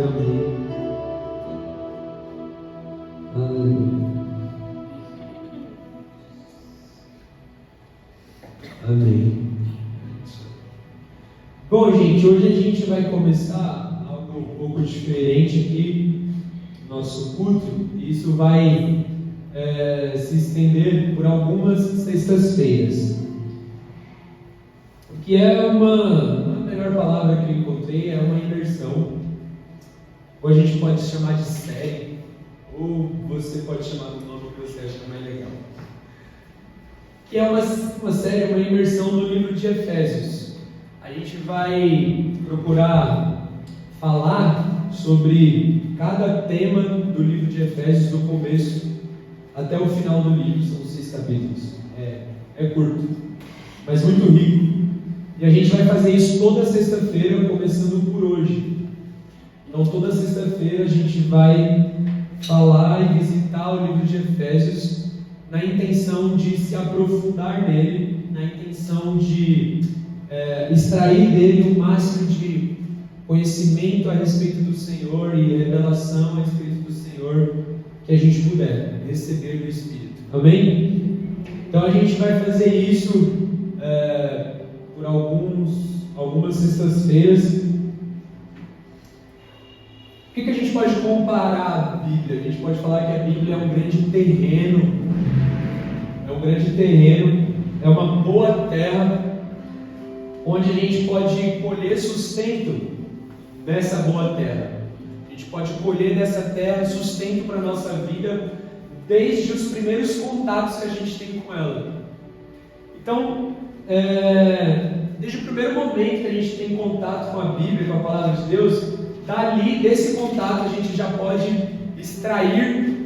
Amém. Aleluia. Amém. Bom, gente, hoje a gente vai começar algo um pouco diferente aqui no nosso culto. E isso vai se estender por algumas sextas-feiras. O que é a melhor palavra que eu encontrei é uma imersão. Ou a gente pode chamar de série, ou você pode chamar do nome que você acha mais legal. Que é uma série, uma imersão no livro de Efésios. A gente vai procurar falar sobre cada tema do livro de Efésios, do começo até o final do livro. São 6 capítulos. É curto, mas muito rico. E a gente vai fazer isso toda sexta-feira, começando por hoje. Então, toda sexta-feira a gente vai falar e visitar o livro de Efésios na intenção de se aprofundar nele, na intenção de extrair dele o máximo de conhecimento a respeito do Senhor e revelação a respeito do Senhor que a gente puder receber do Espírito. Amém? Então, a gente vai fazer isso por algumas sextas-feiras. O que a gente pode comparar a Bíblia? A gente pode falar que a Bíblia é um grande terreno, é uma boa terra, onde a gente pode colher sustento nessa boa terra. A gente pode colher nessa terra sustento para a nossa vida, desde os primeiros contatos que a gente tem com ela. Então, desde o primeiro momento que a gente tem contato com a Bíblia, com a Palavra de Deus, dali, desse contato, a gente já pode extrair,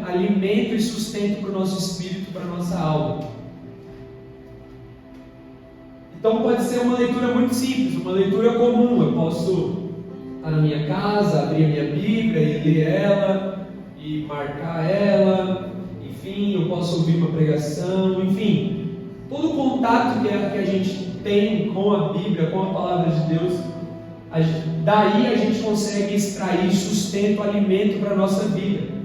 alimento e sustento para o nosso espírito, para a nossa alma. Então pode ser uma leitura muito simples, uma leitura comum. Eu posso estar na minha casa, abrir a minha Bíblia e ler ela, e marcar ela, enfim, eu posso ouvir uma pregação, enfim. Todo o contato que a gente tem com a Bíblia, com a Palavra de Deus, daí a gente consegue extrair sustento, alimento para a nossa vida,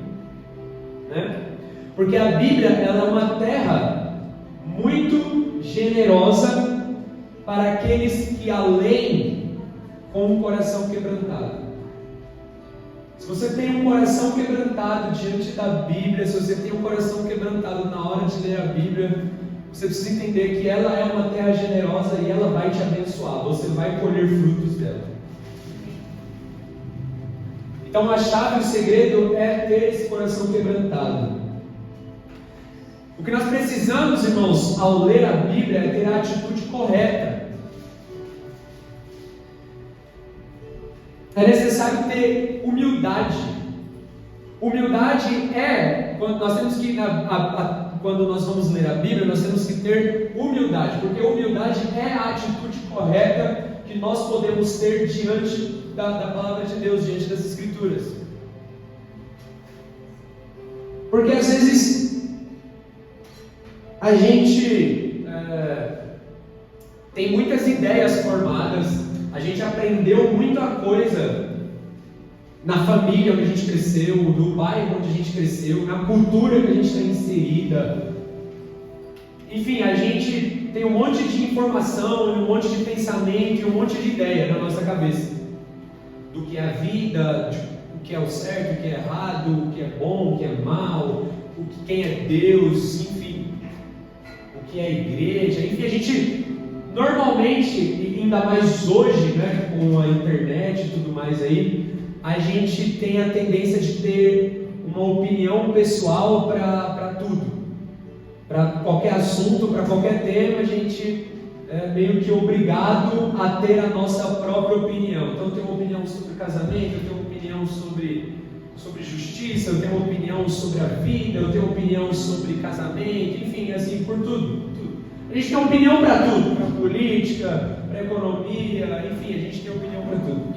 porque a Bíblia ela é uma terra muito generosa para aqueles que a leem com um coração quebrantado. Se você tem um coração quebrantado diante da Bíblia, se você tem um coração quebrantado na hora de ler a Bíblia, você precisa entender que ela é uma terra generosa e ela vai te abençoar, você vai colher frutos dela. Então a chave, o segredo é ter esse coração quebrantado. O que nós precisamos, irmãos, ao ler a Bíblia é ter a atitude correta. É necessário ter humildade. Humildade é, quando nós temos que, quando nós vamos ler a Bíblia, nós temos que ter humildade, porque humildade é a atitude correta que nós podemos ter diante da Palavra de Deus, diante das Escrituras. Porque às vezes a gente tem muitas ideias formadas, a gente aprendeu muita coisa na família onde a gente cresceu, no bairro onde a gente cresceu, na cultura que a gente está inserida. Enfim, a gente tem um monte de informação, um monte de pensamento e um monte de ideia na nossa cabeça do que é a vida, o que é o certo, o que é errado, o que é bom, o que é mal, quem é Deus, enfim, o que é a igreja. Enfim, a gente normalmente, e ainda mais hoje, com a internet e tudo mais aí, a gente tem a tendência de ter uma opinião pessoal para tudo. Para qualquer assunto, para qualquer tema, a gente é meio que obrigado a ter a nossa própria opinião. Então eu tenho uma opinião sobre casamento, eu tenho uma opinião sobre justiça, eu tenho uma opinião sobre a vida, eu tenho uma opinião sobre casamento, enfim, assim, por tudo. A gente tem opinião para tudo, para política, para economia, enfim, a gente tem opinião para tudo.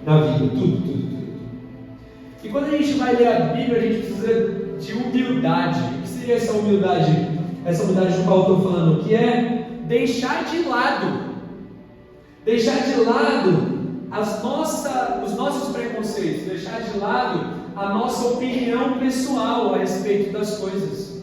Na vida, tudo. E quando a gente vai ler a Bíblia, a gente precisa de humildade. O que seria essa humildade? Essa humildade do qual eu estou falando, que é deixar de lado os nossos preconceitos, deixar de lado a nossa opinião pessoal a respeito das coisas.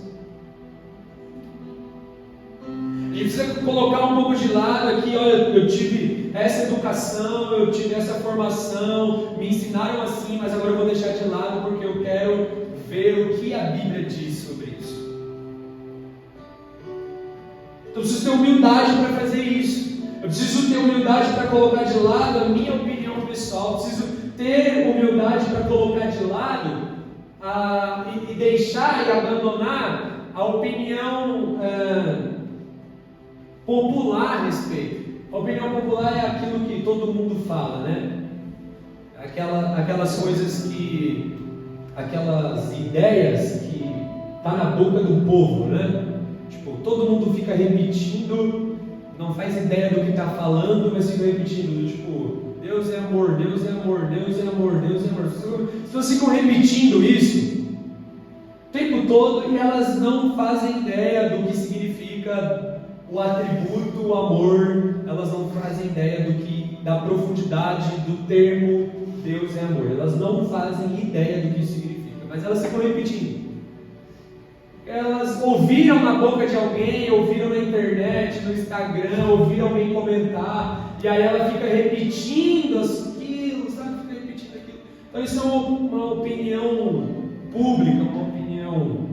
A gente precisa colocar um pouco de lado aqui, olha, eu tive essa educação, eu tive essa formação, me ensinaram assim, mas agora eu vou deixar de lado porque eu quero ver o que a Bíblia diz sobre isso. Então eu preciso ter humildade para fazer isso. Eu preciso ter humildade para colocar de lado a minha opinião pessoal. Eu preciso ter humildade para colocar de lado e deixar e abandonar a opinião popular a respeito. A opinião popular é aquilo que todo mundo fala, né? Aquelas coisas aquelas ideias que tá na boca do povo, né? Tipo, todo mundo fica repetindo, não faz ideia do que está falando, mas fica repetindo, tipo, Deus é amor, Deus é amor, Deus é amor, Deus é amor. As pessoas ficam repetindo isso o tempo todo e elas não fazem ideia do que significa o atributo, o amor. Elas não fazem ideia da profundidade do termo Deus é amor. Elas não fazem ideia do que isso significa, mas elas ficam repetindo. Elas ouviram na boca de alguém, ouviram na internet, no Instagram, ouviram alguém comentar, e aí ela fica repetindo aquilo, sabe? Fica repetindo aquilo. Então isso é uma opinião pública, uma opinião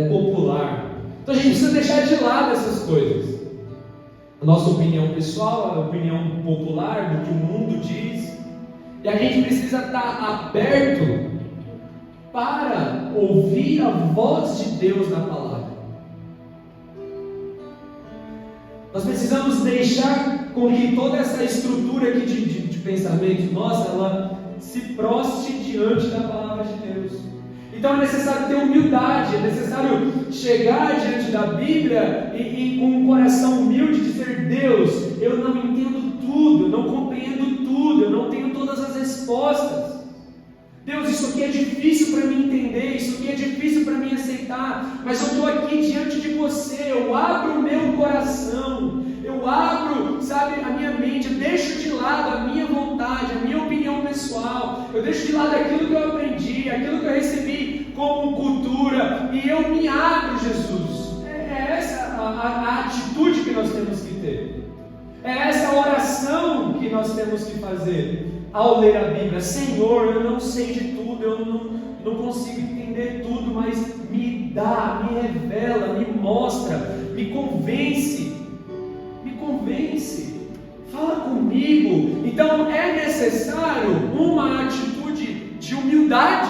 popular. Então a gente precisa deixar de lado essas coisas. A nossa opinião pessoal, a opinião popular, do que o mundo diz. E a gente precisa estar aberto para ouvir a voz de Deus na palavra. Nós precisamos deixar com que toda essa estrutura aqui de pensamento nossa, ela se proste diante da palavra de Deus. Então é necessário ter humildade, é necessário chegar diante da Bíblia e com um coração humilde dizer: Deus, eu não entendo tudo, eu não compreendo tudo, eu não tenho todas as respostas. Deus, isso aqui é difícil para mim entender, isso aqui é difícil para mim aceitar, mas eu estou aqui diante de você, eu abro o meu coração, eu abro, sabe, a minha mente, eu deixo de lado a minha vontade, a minha opinião pessoal, eu deixo de lado aquilo que eu aprendi, aquilo que eu recebi como cultura, e eu me abro, Jesus. É essa a atitude que nós temos que ter, é essa a oração que nós temos que fazer ao ler a Bíblia. Senhor, eu não sei de tudo, eu não consigo entender tudo, mas me dá, me revela, me mostra, me convence, fala comigo. Então é necessário uma atitude de humildade,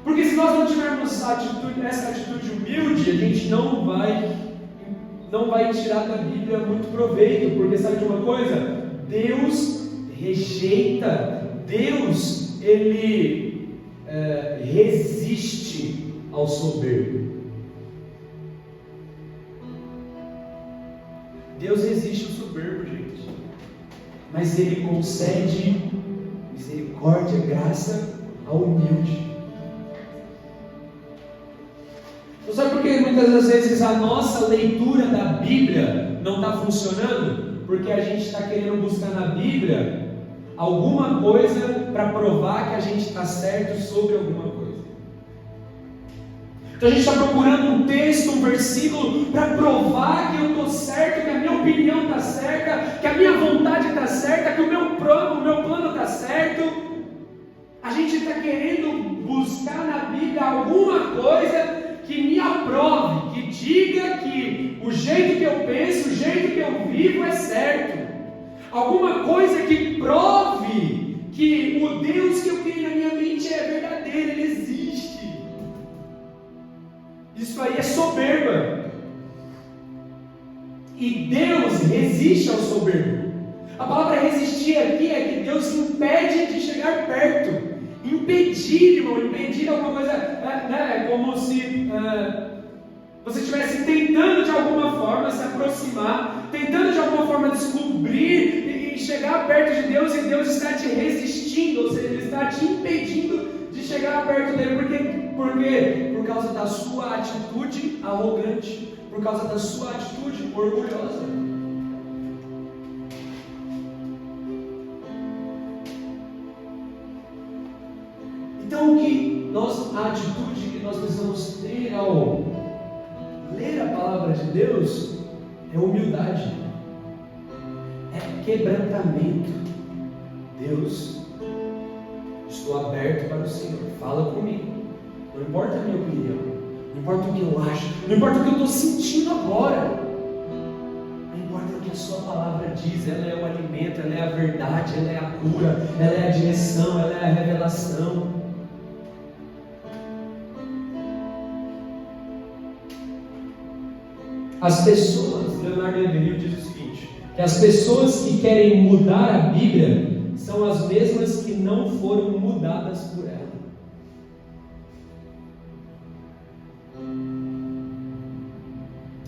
porque se nós não tivermos essa atitude humilde, a gente não vai tirar da Bíblia muito proveito, porque sabe de uma coisa? Deus rejeita, Deus ele resiste ao soberbo. Deus resiste ao soberbo, gente, mas Ele concede misericórdia, graça ao humilde. Não sabe por que muitas das vezes a nossa leitura da Bíblia não está funcionando? Porque a gente está querendo buscar na Bíblia alguma coisa para provar que a gente está certo sobre alguma coisa. Então a gente está procurando um texto, um versículo para provar que eu estou certo, que a minha opinião está certa, que a minha vontade está certa, que o meu plano está certo. A gente está querendo buscar na Bíblia alguma coisa que me aprove, que diga que o jeito que eu penso, o jeito que eu vivo é certo. Alguma coisa que prove que o Deus que eu tenho na minha mente é verdadeiro, Ele existe. Isso aí é soberba. E Deus resiste ao soberbo. A palavra resistir aqui é que Deus impede de chegar perto. Impedir, irmão, impedir alguma coisa, é como se você estivesse tentando de alguma forma se aproximar, tentando de alguma forma descobrir e chegar perto de Deus, e Deus está te resistindo, ou seja, Ele está te impedindo de chegar perto dele. Por quê? Por causa da sua atitude arrogante, por causa da sua atitude orgulhosa. Então, a atitude que nós precisamos ter ao ler a palavra de Deus é humildade, é quebrantamento. Deus, estou aberto para o Senhor, fala comigo, não importa a minha opinião, não importa o que eu acho, não importa o que eu estou sentindo agora, não importa o que a sua palavra diz, ela é o alimento, ela é a verdade, ela é a cura, ela é a direção, ela é a revelação. As pessoas, Leonardo Everil diz o seguinte, que as pessoas que querem mudar a Bíblia são as mesmas que não foram mudadas por ela.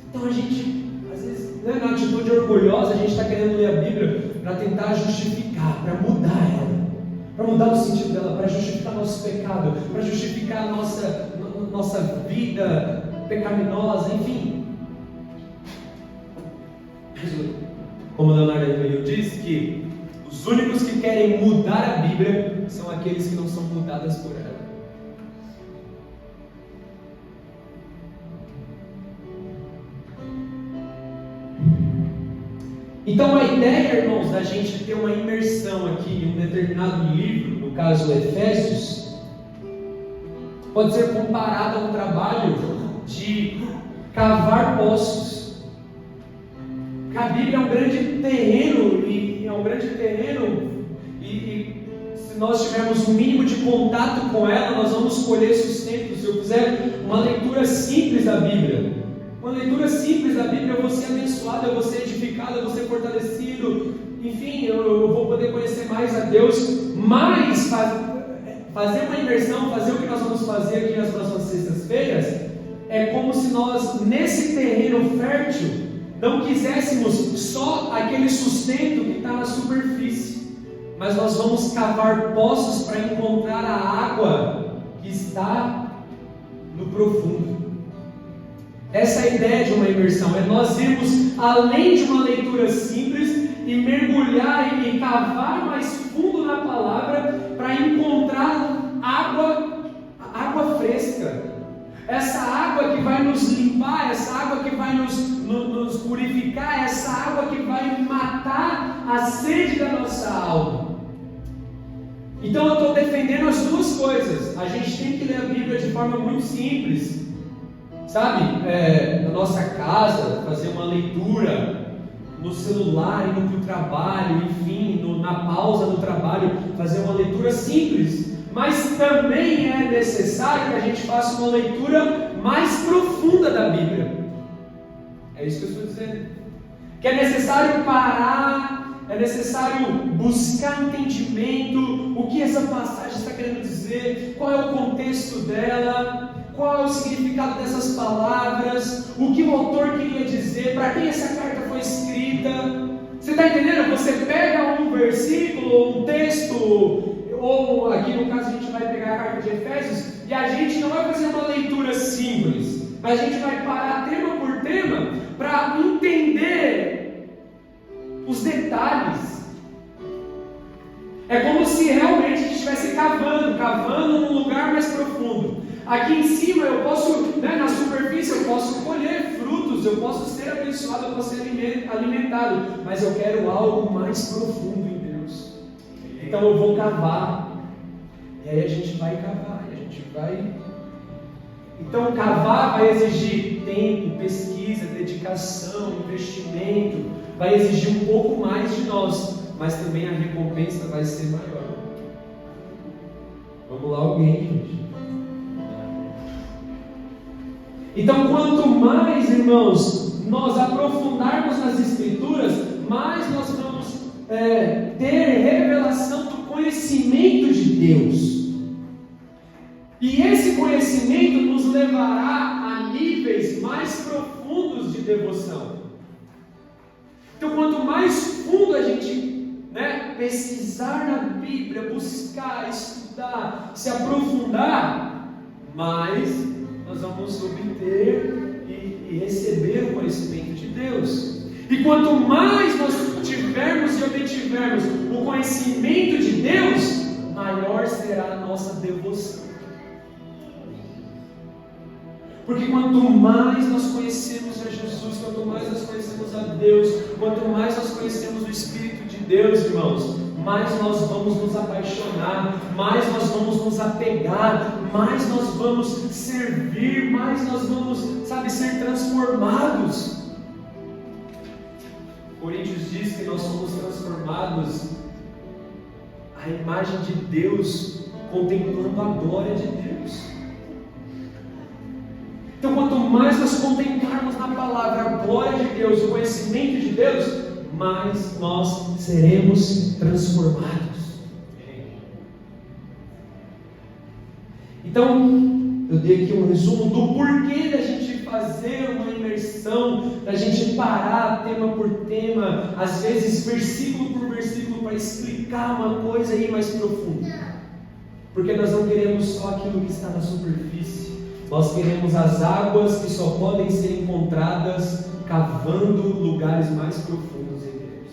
Então a gente, às vezes, na atitude orgulhosa, a gente está querendo ler a Bíblia para tentar justificar, para mudar ela, para mudar o sentido dela, para justificar nosso pecado, para justificar a nossa vida pecaminosa, enfim. Como Leonardo Everil diz, que os únicos que querem mudar a Bíblia são aqueles que não são mudados por ela. Então a ideia, irmãos, da gente ter uma imersão aqui em um determinado livro, no caso Efésios, pode ser comparado a um trabalho de cavar poços. A Bíblia é um grande terreno e se nós tivermos um mínimo de contato com ela, nós vamos colher sustento. Se eu fizer uma leitura simples da Bíblia, eu vou ser abençoado, eu vou ser edificado, eu vou ser fortalecido, enfim, eu vou poder conhecer mais a Deus. Mas fazer uma imersão, fazer o que nós vamos fazer aqui nas próximas sextas-feiras, é como se nós, nesse terreno fértil, não quiséssemos só aquele sustento que está na superfície, mas nós vamos cavar poços para encontrar a água que está no profundo. Essa é a ideia de uma imersão, é nós irmos além de uma leitura simples e mergulhar e cavar mais fundo na palavra para encontrar água fresca. Essa água que vai nos limpar, essa água que vai nos purificar, essa água que vai matar a sede da nossa alma. Então eu estou defendendo as duas coisas. A gente tem que ler a Bíblia de forma muito simples, sabe? Na nossa casa, fazer uma leitura no celular, indo para o trabalho, enfim, na pausa do trabalho, fazer uma leitura simples. Mas também é necessário que a gente faça uma leitura mais profunda da Bíblia. É isso que eu estou dizendo. Que é necessário parar, é necessário buscar entendimento, o que essa passagem está querendo dizer, qual é o contexto dela, qual é o significado dessas palavras, o que o autor queria dizer, para quem essa carta foi escrita. Você está entendendo? Você pega um versículo, ou um texto, ou aqui no caso a gente vai pegar a carta de Efésios, e a gente não vai fazer uma leitura simples, mas a gente vai parar tema por tema para entender os detalhes. É como se realmente a gente estivesse cavando num lugar mais profundo. Aqui em cima eu posso, na superfície eu posso colher frutos, eu posso ser abençoado, eu posso ser alimentado, mas eu quero algo mais profundo em Deus. Então eu vou cavar, e aí a gente vai cavar, e a gente vai... Então cavar vai exigir tempo, pesquisa, dedicação, investimento, vai exigir um pouco mais de nós, mas também a recompensa vai ser maior. Vamos lá, alguém, gente. Então quanto mais, irmãos, nós aprofundarmos nas Escrituras, mais nós vamos ter revelação do conhecimento de Deus. E esse conhecimento nos levará a níveis mais profundos de devoção. Então, quanto mais fundo a gente pesquisar na Bíblia, buscar, estudar, se aprofundar, mais nós vamos obter e receber o conhecimento de Deus. E quanto mais nós tivermos e obtivermos o conhecimento de Deus, maior será a nossa devoção. Porque quanto mais nós conhecemos a Jesus, quanto mais nós conhecemos a Deus, quanto mais nós conhecemos o Espírito de Deus, irmãos, mais nós vamos nos apaixonar, mais nós vamos nos apegar, mais nós vamos servir, mais nós vamos, ser transformados. Coríntios diz que nós somos transformados à imagem de Deus, contemplando a glória de Deus. Então, quanto mais nós contemplarmos na palavra a glória de Deus, o conhecimento de Deus, mais nós seremos transformados. Então, eu dei aqui um resumo do porquê da gente fazer uma imersão, da gente parar tema por tema, às vezes versículo por versículo, para explicar uma coisa aí mais profunda. Porque nós não queremos só aquilo que está na superfície, nós queremos as águas que só podem ser encontradas cavando lugares mais profundos em Deus.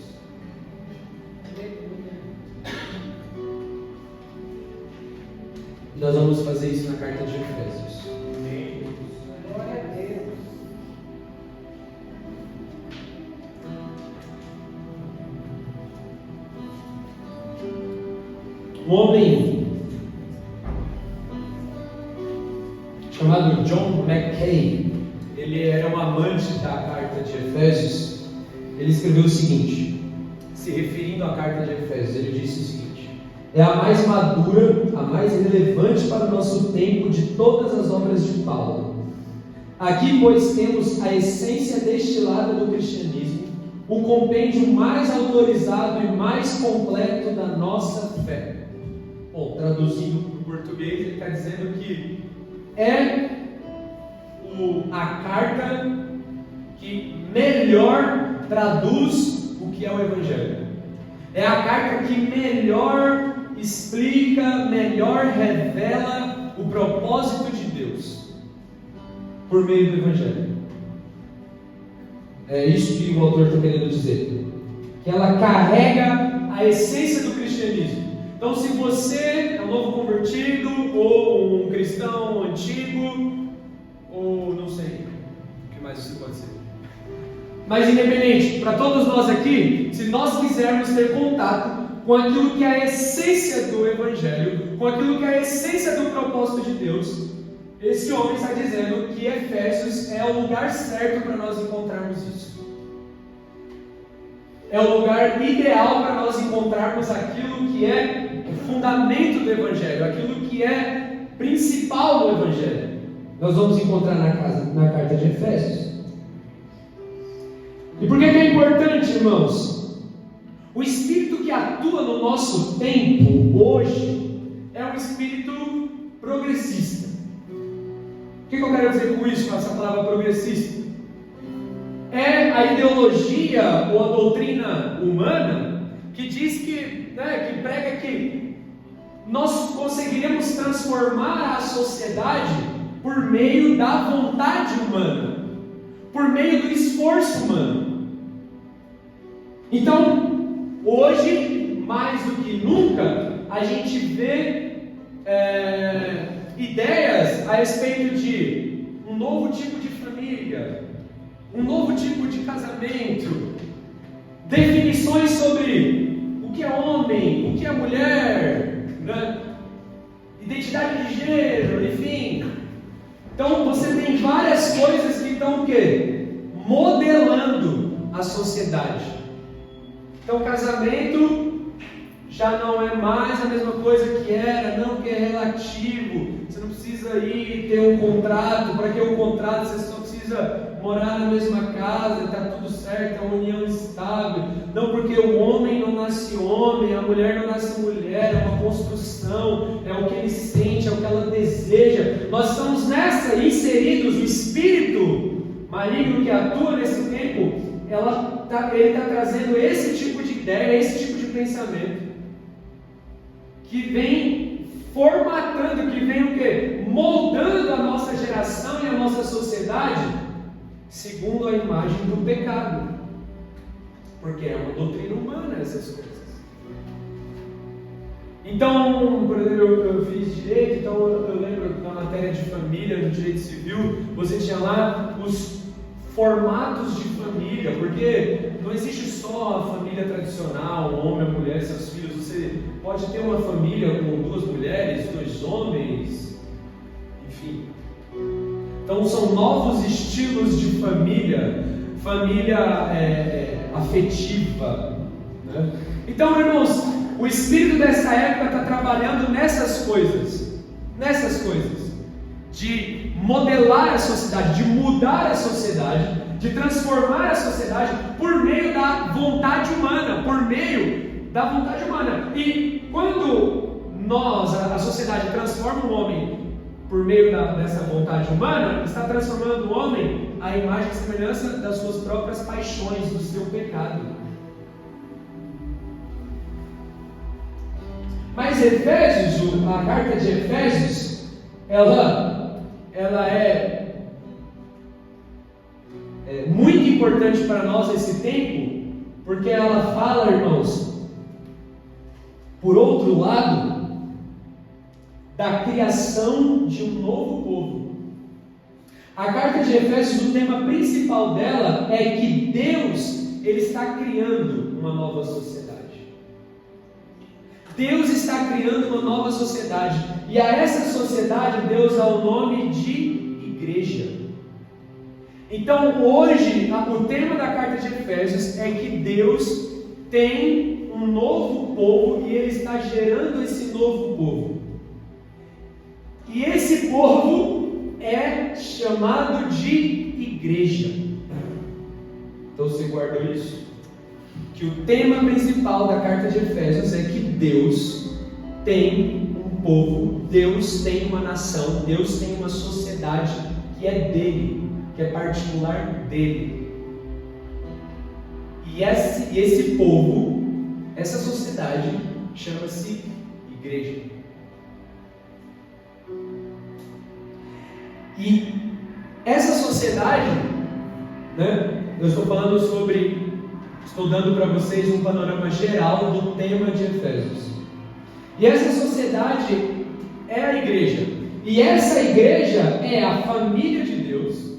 E nós vamos fazer isso na carta de Efésios. Glória a Deus. Um homem chamado John Mackay, ele era um amante da carta de Efésios. Ele escreveu o seguinte, se referindo à carta de Efésios, ele disse o seguinte: é a mais madura, a mais relevante para o nosso tempo de todas as obras de Paulo. Aqui, pois, temos a essência destilada do cristianismo, o compêndio mais autorizado e mais completo da nossa fé. Bom, traduzindo para o português, ele está dizendo que é a carta que melhor traduz o que é o Evangelho. É a carta que melhor explica, melhor revela o propósito de Deus por meio do Evangelho. É isso que o autor está querendo dizer, que ela carrega a essência do cristianismo. Então, se você é um novo convertido, ou um cristão antigo, ou não sei o que mais isso pode ser, mas independente, para todos nós aqui, se nós quisermos ter contato com aquilo que é a essência do Evangelho, com aquilo que é a essência do propósito de Deus, esse homem está dizendo que Efésios é o lugar certo para nós encontrarmos isso. É o lugar ideal para nós encontrarmos aquilo que é o fundamento do Evangelho, aquilo que é principal do Evangelho. Nós vamos encontrar na carta de Efésios. E por que é importante, irmãos? O espírito que atua no nosso tempo, hoje, é um espírito progressista. O que eu quero dizer com isso, com essa palavra progressista? É a ideologia ou a doutrina humana que diz que prega que nós conseguiremos transformar a sociedade por meio da vontade humana, por meio do esforço humano. Então, hoje, mais do que nunca, a gente vê ideias a respeito de um novo tipo de família, um novo tipo de casamento, definições sobre o que é homem, o que é mulher, identidade de gênero, enfim. Então você tem várias coisas que estão o quê? Modelando a sociedade. Então casamento já não é mais a mesma coisa que era, não, que é relativo. Você não precisa ir ter um contrato, para que um contrato você só precisa morar na mesma casa, está tudo certo, é uma união estável. Não, porque o homem não nasce homem, a mulher não nasce mulher, é uma construção, é o que ele sente, é o que ela deseja. Nós estamos nessa, inseridos, o espírito maligno que atua nesse tempo, ele está trazendo esse tipo de ideia, esse tipo de pensamento, que vem formatando, que vem o quê? Moldando a nossa geração e a nossa sociedade segundo a imagem do pecado, porque é uma doutrina humana essas coisas. Então, por exemplo, eu fiz direito, então eu lembro na matéria de família, no direito civil, você tinha lá os formatos de família, porque não existe só a família tradicional, o homem, a mulher, seus filhos. Você pode ter uma família com 2 mulheres, 2 homens, enfim. Então são novos estilos de família, afetiva, né? Então, irmãos, o Espírito dessa época está trabalhando nessas coisas, de modelar a sociedade, de mudar a sociedade, de transformar a sociedade por meio da vontade humana, E quando a sociedade transforma o homem por meio dessa vontade humana, está transformando o homem à imagem e semelhança das suas próprias paixões, do seu pecado. Mas Efésios, a carta de Efésios, ela é muito importante para nós nesse tempo, porque ela fala, irmãos, por outro lado, da criação de um novo povo. A carta de Efésios, o tema principal dela é que Deus, Ele está criando uma nova sociedade. Deus está criando uma nova sociedade, e a essa sociedade Deus dá o nome de igreja. Então hoje, o tema da carta de Efésios é que Deus tem um novo povo, e Ele está gerando esse novo povo. E esse povo é chamado de igreja. Então você guardou isso? Que o tema principal da carta de Efésios é que Deus tem um povo, Deus tem uma nação, Deus tem uma sociedade que é dele, que é particular dele. E esse povo, essa sociedade, chama-se igreja. E essa sociedade, né, eu estou dando para vocês um panorama geral do tema de Efésios. E essa sociedade é a igreja. E essa igreja é a família de Deus.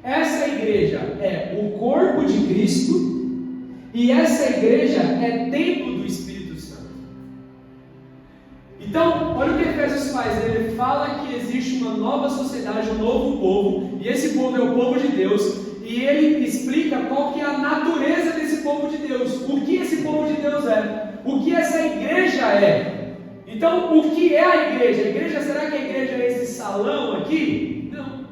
Essa igreja é o corpo de Cristo. E essa igreja é templo do Espírito Santo. Então, olha o que Efésios faz. Ele fala que existe uma nova sociedade, um novo povo. E esse povo é o povo de Deus. E ele explica qual que é a natureza desse povo de Deus. O que esse povo de Deus é. O que essa igreja é. Então, o que é a igreja? A igreja, será que a igreja é esse salão aqui? Não.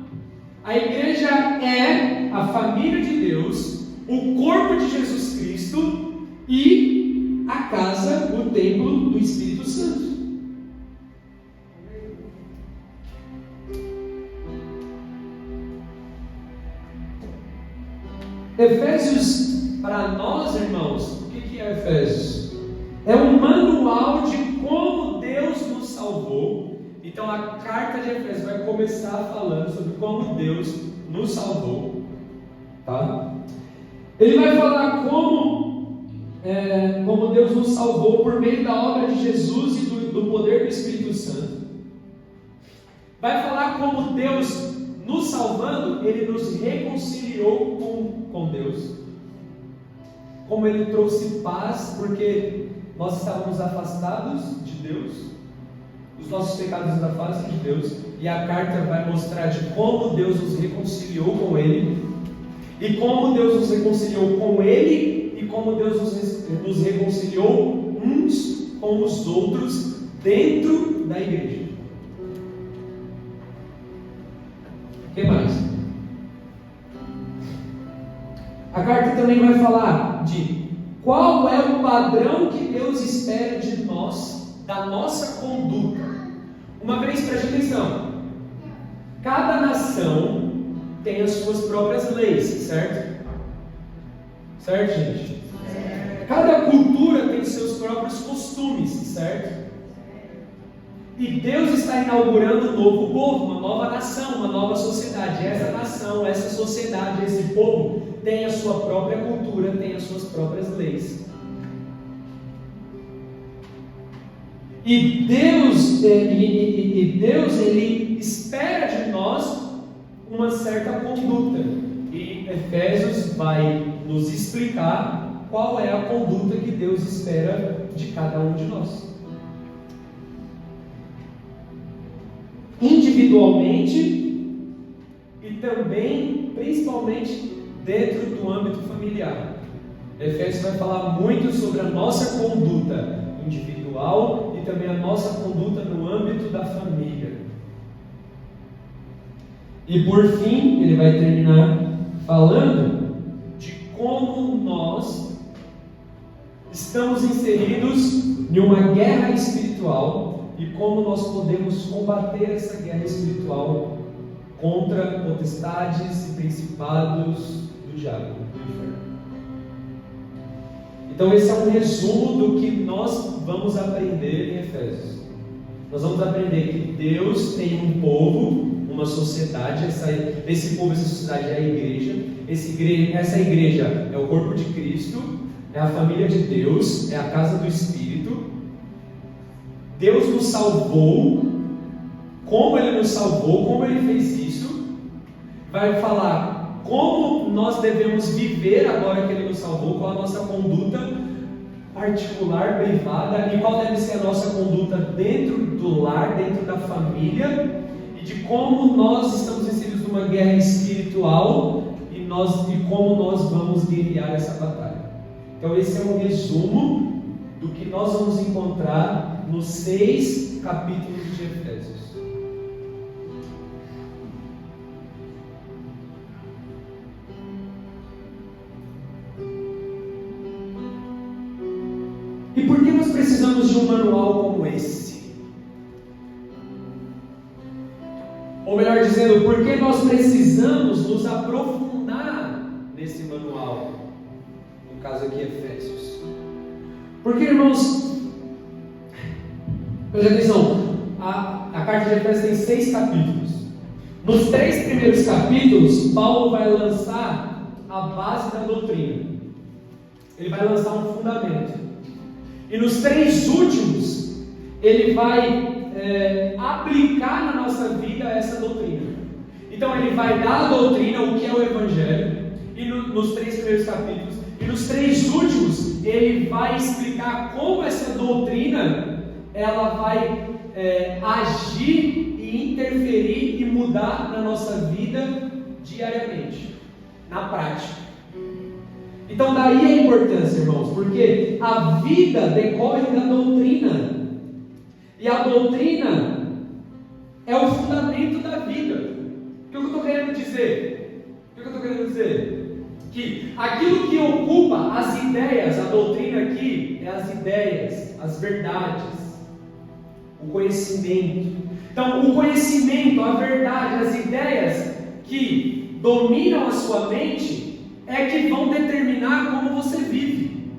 A igreja é a família de Deus, o corpo de Jesus Cristo e a casa, o templo do Espírito Santo. Efésios, para nós, irmãos, o que é Efésios? É um manual de como Deus nos salvou. Então a carta de Efésios vai começar falando sobre como Deus nos salvou, tá? Ele vai falar como Deus nos salvou por meio da obra de Jesus e do poder do Espírito Santo. Vai falar como Deus, nos salvando, Ele nos reconciliou com Deus. Como Ele trouxe paz, porque nós estávamos afastados de Deus, os nossos pecados nos afastam de Deus, e a carta vai mostrar de como Deus nos reconciliou com Ele, e como Deus nos reconciliou com Ele, e como Deus nos reconciliou uns com os outros dentro da igreja. O que mais? A carta também vai falar de qual é o padrão que Deus espera de nós, da nossa conduta. Uma vez, preste atenção, cada nação tem as suas próprias leis, certo? Certo, gente? Cada cultura tem seus próprios costumes, certo? E Deus está inaugurando um novo povo, uma nova nação, uma nova sociedade. Essa nação, essa sociedade, esse povo tem a sua própria cultura, tem as suas próprias leis. E Deus, Ele espera de nós uma certa conduta. E Efésios vai nos explicar qual é a conduta que Deus espera de cada um de nós. Individualmente e também, principalmente, dentro do âmbito familiar. Efésios vai falar muito sobre a nossa conduta individual e também a nossa conduta no âmbito da família. E por fim, ele vai terminar falando de como nós estamos inseridos em uma guerra espiritual e como nós podemos combater essa guerra espiritual contra potestades e principados do diabo, do inferno. Então esse é um resumo do que nós vamos aprender em Efésios. Nós vamos aprender que Deus tem um povo, uma sociedade, esse povo, essa sociedade é a igreja. Essa igreja é o corpo de Cristo, é a família de Deus, é a casa do Espírito. Deus nos salvou. Como Ele nos salvou, como Ele fez isso. Vai falar como nós devemos viver agora que Ele nos salvou, qual a nossa conduta particular, privada, e qual deve ser a nossa conduta dentro do lar, dentro da família, e de como nós estamos inseridos numa guerra espiritual e como nós vamos guerrear essa batalha. Então esse é um resumo do que nós vamos encontrar nos 6 capítulos de Efésios. E por que nós precisamos de um manual como esse? Ou melhor dizendo, por que nós precisamos nos aprofundar nesse manual? No caso aqui, Efésios. Porque, irmãos, preste atenção, a carta de Efésios tem 6 capítulos. Nos 3 primeiros capítulos, Paulo vai lançar a base da doutrina. Ele vai lançar um fundamento. E nos 3 últimos, ele vai aplicar na nossa vida essa doutrina. Então ele vai dar a doutrina, o que é o Evangelho, e nos 3 primeiros capítulos. E nos 3 últimos, ele vai explicar como essa doutrina ela vai agir e interferir e mudar na nossa vida diariamente, na prática. Então daí a importância, irmãos, porque a vida decorre da doutrina. E a doutrina é o fundamento da vida. O que eu estou querendo dizer? Que aquilo que ocupa as ideias, a doutrina aqui é as ideias, as verdades, o conhecimento. Então o conhecimento, a verdade, as ideias que dominam a sua mente é que vão determinar como você vive.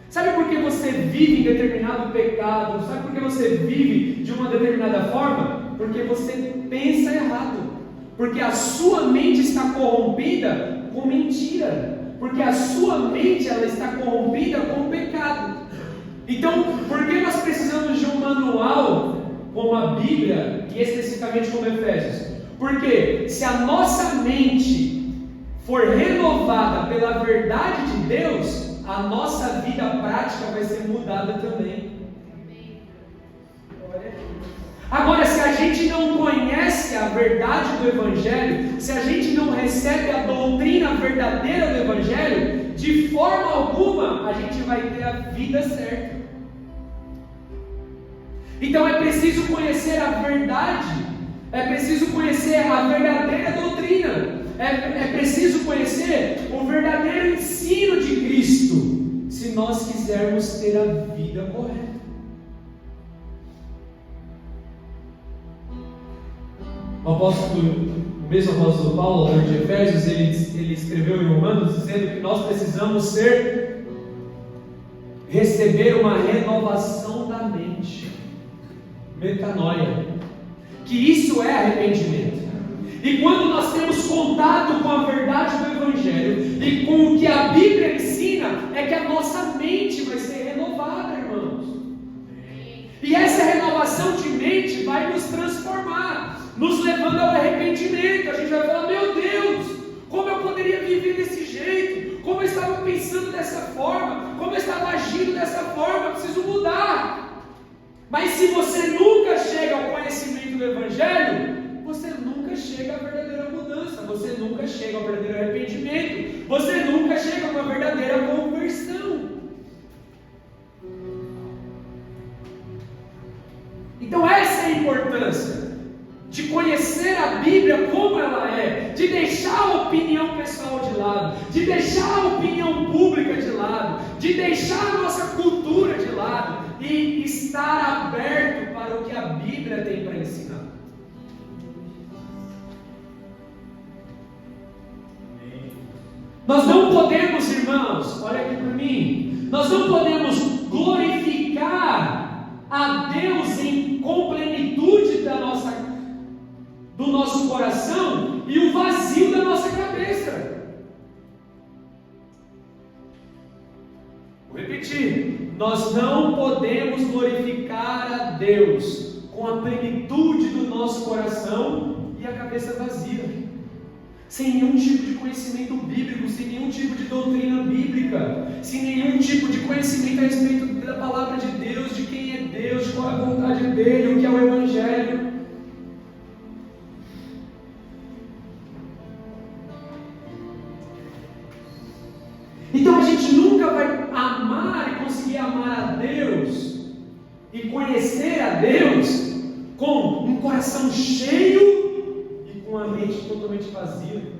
Sabe por que você vive em determinado pecado? Sabe por que você vive de uma determinada forma? Porque você pensa errado. Porque a sua mente está corrompida com mentira. Porque a sua mente ela está corrompida com pecado. Então, por que nós precisamos de um manual como a Bíblia e especificamente como Efésios? Porque se a nossa mente for renovada pela verdade de Deus, a nossa vida prática vai ser mudada também. Agora, se a gente não conhece a verdade do Evangelho, se a gente não recebe a doutrina verdadeira do Evangelho, de forma alguma a gente vai ter a vida certa. Então é preciso conhecer a verdade, é preciso conhecer a verdadeira doutrina. É preciso conhecer o verdadeiro ensino de Cristo, se nós quisermos ter a vida correta. O mesmo apóstolo Paulo, autor de Efésios, ele escreveu em Romanos dizendo que nós precisamos receber uma renovação da mente, metanoia, que isso é arrependimento. E quando nós temos contato com a verdade do Evangelho e com o que a Bíblia ensina, é que a nossa mente vai ser renovada, irmãos. E essa renovação de mente vai nos transformar, nos levando ao arrependimento. A gente vai falar: meu Deus, como eu poderia viver desse jeito? Como eu estava pensando dessa forma? Como eu estava agindo dessa forma? Eu preciso mudar. Mas se você nunca chega ao conhecimento do Evangelho, você nunca chega à verdadeira mudança, você nunca chega ao verdadeiro arrependimento, você nunca chega a uma verdadeira conversão. Então essa é a importância de conhecer a Bíblia como ela é, de deixar a opinião pessoal de lado, de deixar a opinião pública de lado, de deixar a nossa cultura de lado e estar aberto para o que a Bíblia tem para ensinar. Nós não podemos, irmãos, olha aqui para mim, nós não podemos glorificar a Deus com plenitude do nosso coração e o vazio da nossa cabeça. Vou repetir: nós não podemos glorificar a Deus com a plenitude do nosso coração e a cabeça vazia, sem nenhum tipo de conhecimento bíblico, sem nenhum tipo de doutrina bíblica, sem nenhum tipo de conhecimento a respeito da palavra de Deus, de quem é Deus, de qual é a vontade dele, o que é o Evangelho. Então a gente nunca vai amar e conseguir amar a Deus e conhecer a Deus com um coração cheio e com a mente totalmente vazia.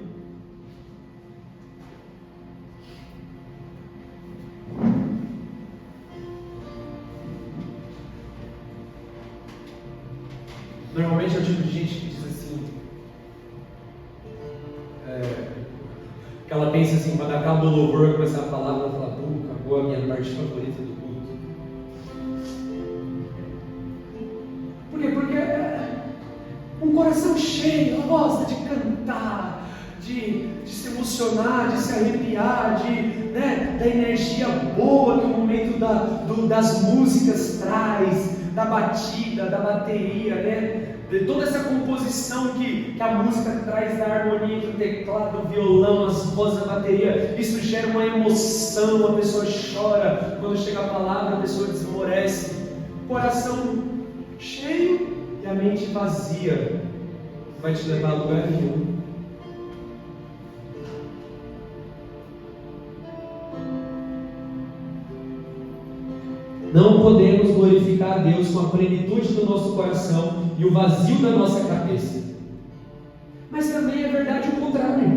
Normalmente é o tipo de gente que diz assim, que ela pensa assim, quando acaba o louvor, começar a palavra, ela fala: acabou a minha parte favorita do culto. Por quê? Porque um coração cheio, ela gosta de cantar, de se emocionar, de se arrepiar, da energia boa que o momento das músicas traz, da batida, da bateria, de toda essa composição que a música traz, da harmonia entre o teclado, o violão, as vozes, a bateria. Isso gera uma emoção, a pessoa chora, quando chega a palavra a pessoa desmorece. Coração cheio e a mente vazia não vai te levar a lugar nenhum. Não podemos glorificar a Deus com a plenitude do nosso coração e o vazio da nossa cabeça. Mas também é verdade o contrário.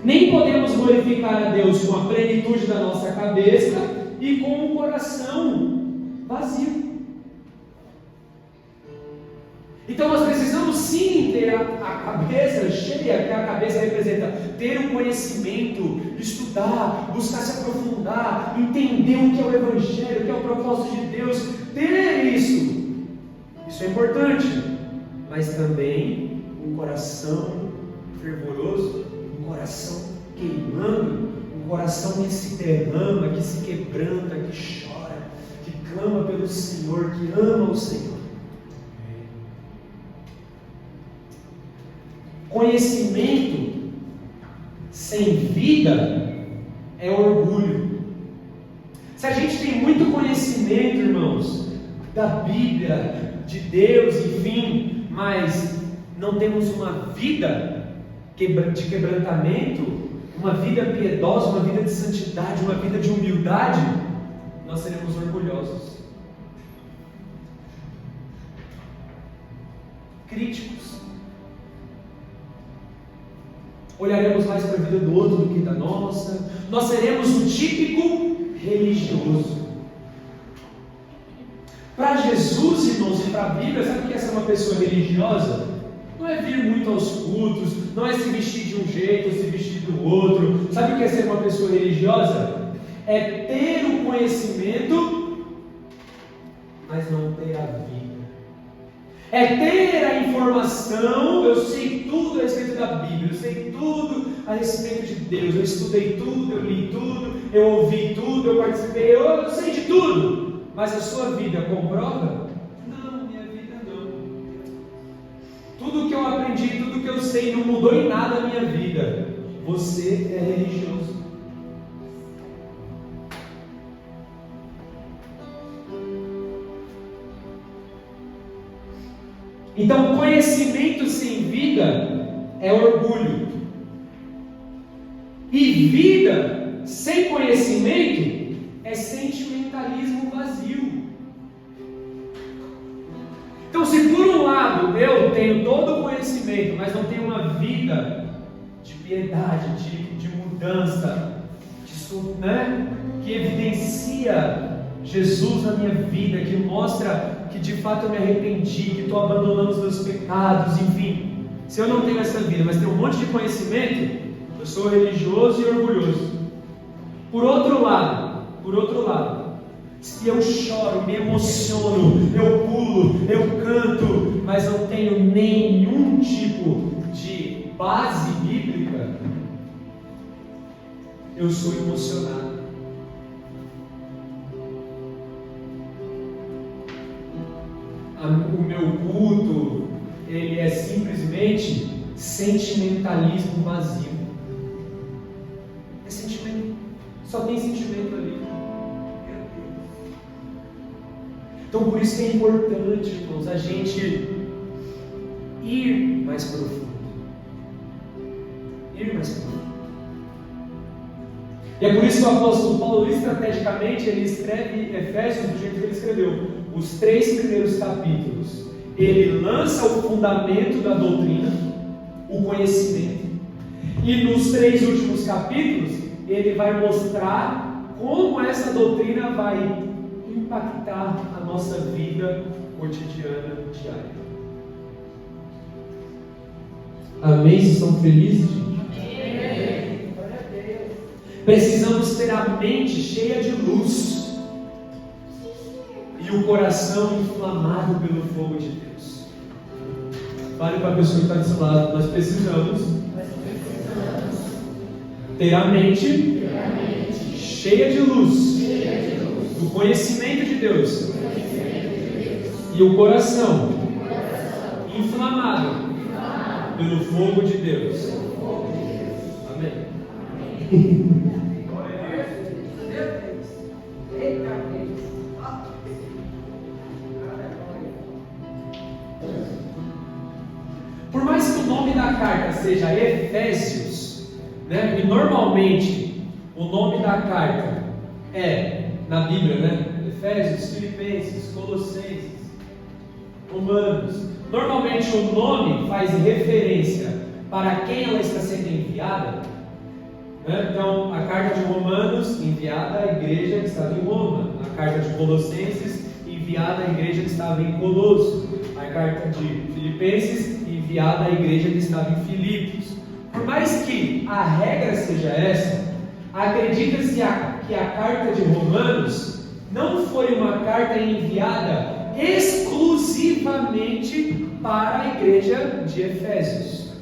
Nem podemos glorificar a Deus com a plenitude da nossa cabeça e com o coração vazio. Então nós precisamos sim ter a cabeça cheia, que a cabeça representa ter o conhecimento, estudar, buscar se aprofundar, entender o que é o Evangelho, o que é o propósito de Deus, ter isso. Isso é importante, mas também um coração fervoroso, um coração queimando, um coração que se derrama, que se quebranta, que chora, que clama pelo Senhor, que ama o Senhor. Conhecimento sem vida é orgulho. Se a gente tem muito conhecimento, irmãos, da Bíblia, de Deus, enfim, mas não temos uma vida de quebrantamento, uma vida piedosa, uma vida de santidade, uma vida de humildade, nós seremos orgulhosos, críticos. Olharemos mais para a vida do outro do que da nossa. Nós seremos o típico religioso. Para Jesus, irmãos, e para a Bíblia, sabe o que é ser uma pessoa religiosa? Não é vir muito aos cultos, não é se vestir de um jeito ou se vestir do outro. Sabe o que é ser uma pessoa religiosa? É ter o conhecimento, mas não ter a vida. É ter a informação, eu sei tudo a respeito da Bíblia, eu sei tudo a respeito de Deus, eu estudei tudo, eu li tudo, eu ouvi tudo, eu participei, eu sei de tudo, mas a sua vida comprova? Não, minha eu aprendi, tudo que eu sei não mudou em nada a minha vida, você é religioso. Então, conhecimento sem vida é orgulho. E vida sem conhecimento é sentimentalismo vazio. Então, se por um lado eu tenho todo o conhecimento, mas não tenho uma vida de piedade, de mudança, que evidencia Jesus na minha vida, que mostra que de fato eu me arrependi, que estou abandonando os meus pecados, enfim. Se eu não tenho essa vida, mas tenho um monte de conhecimento, eu sou religioso e orgulhoso. Por outro lado, se eu choro, me emociono, eu pulo, eu canto, mas não tenho nenhum tipo de base bíblica, eu sou emocionado. O meu culto, ele é simplesmente sentimentalismo vazio. É sentimento, só tem sentimento ali. Então por isso que é importante, irmãos, a gente ir mais profundo. E é por isso que o apóstolo Paulo, estrategicamente, ele escreve Efésios do jeito que ele escreveu. Os 3 primeiros capítulos, ele lança o fundamento da doutrina, o conhecimento. E nos 3 últimos capítulos, ele vai mostrar como essa doutrina vai impactar a nossa vida cotidiana, diária. Amém? Vocês estão felizes, gente? Amém. Glória a Deus. Precisamos ter a mente cheia de luz e o coração inflamado pelo fogo de Deus. Fale para a pessoa que está do seu lado. Nós precisamos ter a mente cheia de luz do conhecimento de Deus e o coração inflamado pelo fogo de Deus. Amém. Por mais que o nome da carta seja Efésios, né? E normalmente o nome da carta é, na Bíblia, né? Efésios, Filipenses, Colossenses, Romanos. Normalmente o nome faz referência para quem ela está sendo enviada, né? Então, a carta de Romanos, enviada à igreja que estava em Roma. A carta de Colossenses, enviada à igreja que estava em Colosso. A carta de Filipenses, enviada à igreja que estava em Filipos. Por mais que a regra seja essa, acredita-se que a carta de Romanos não foi uma carta enviada exclusivamente para a igreja de Efésios.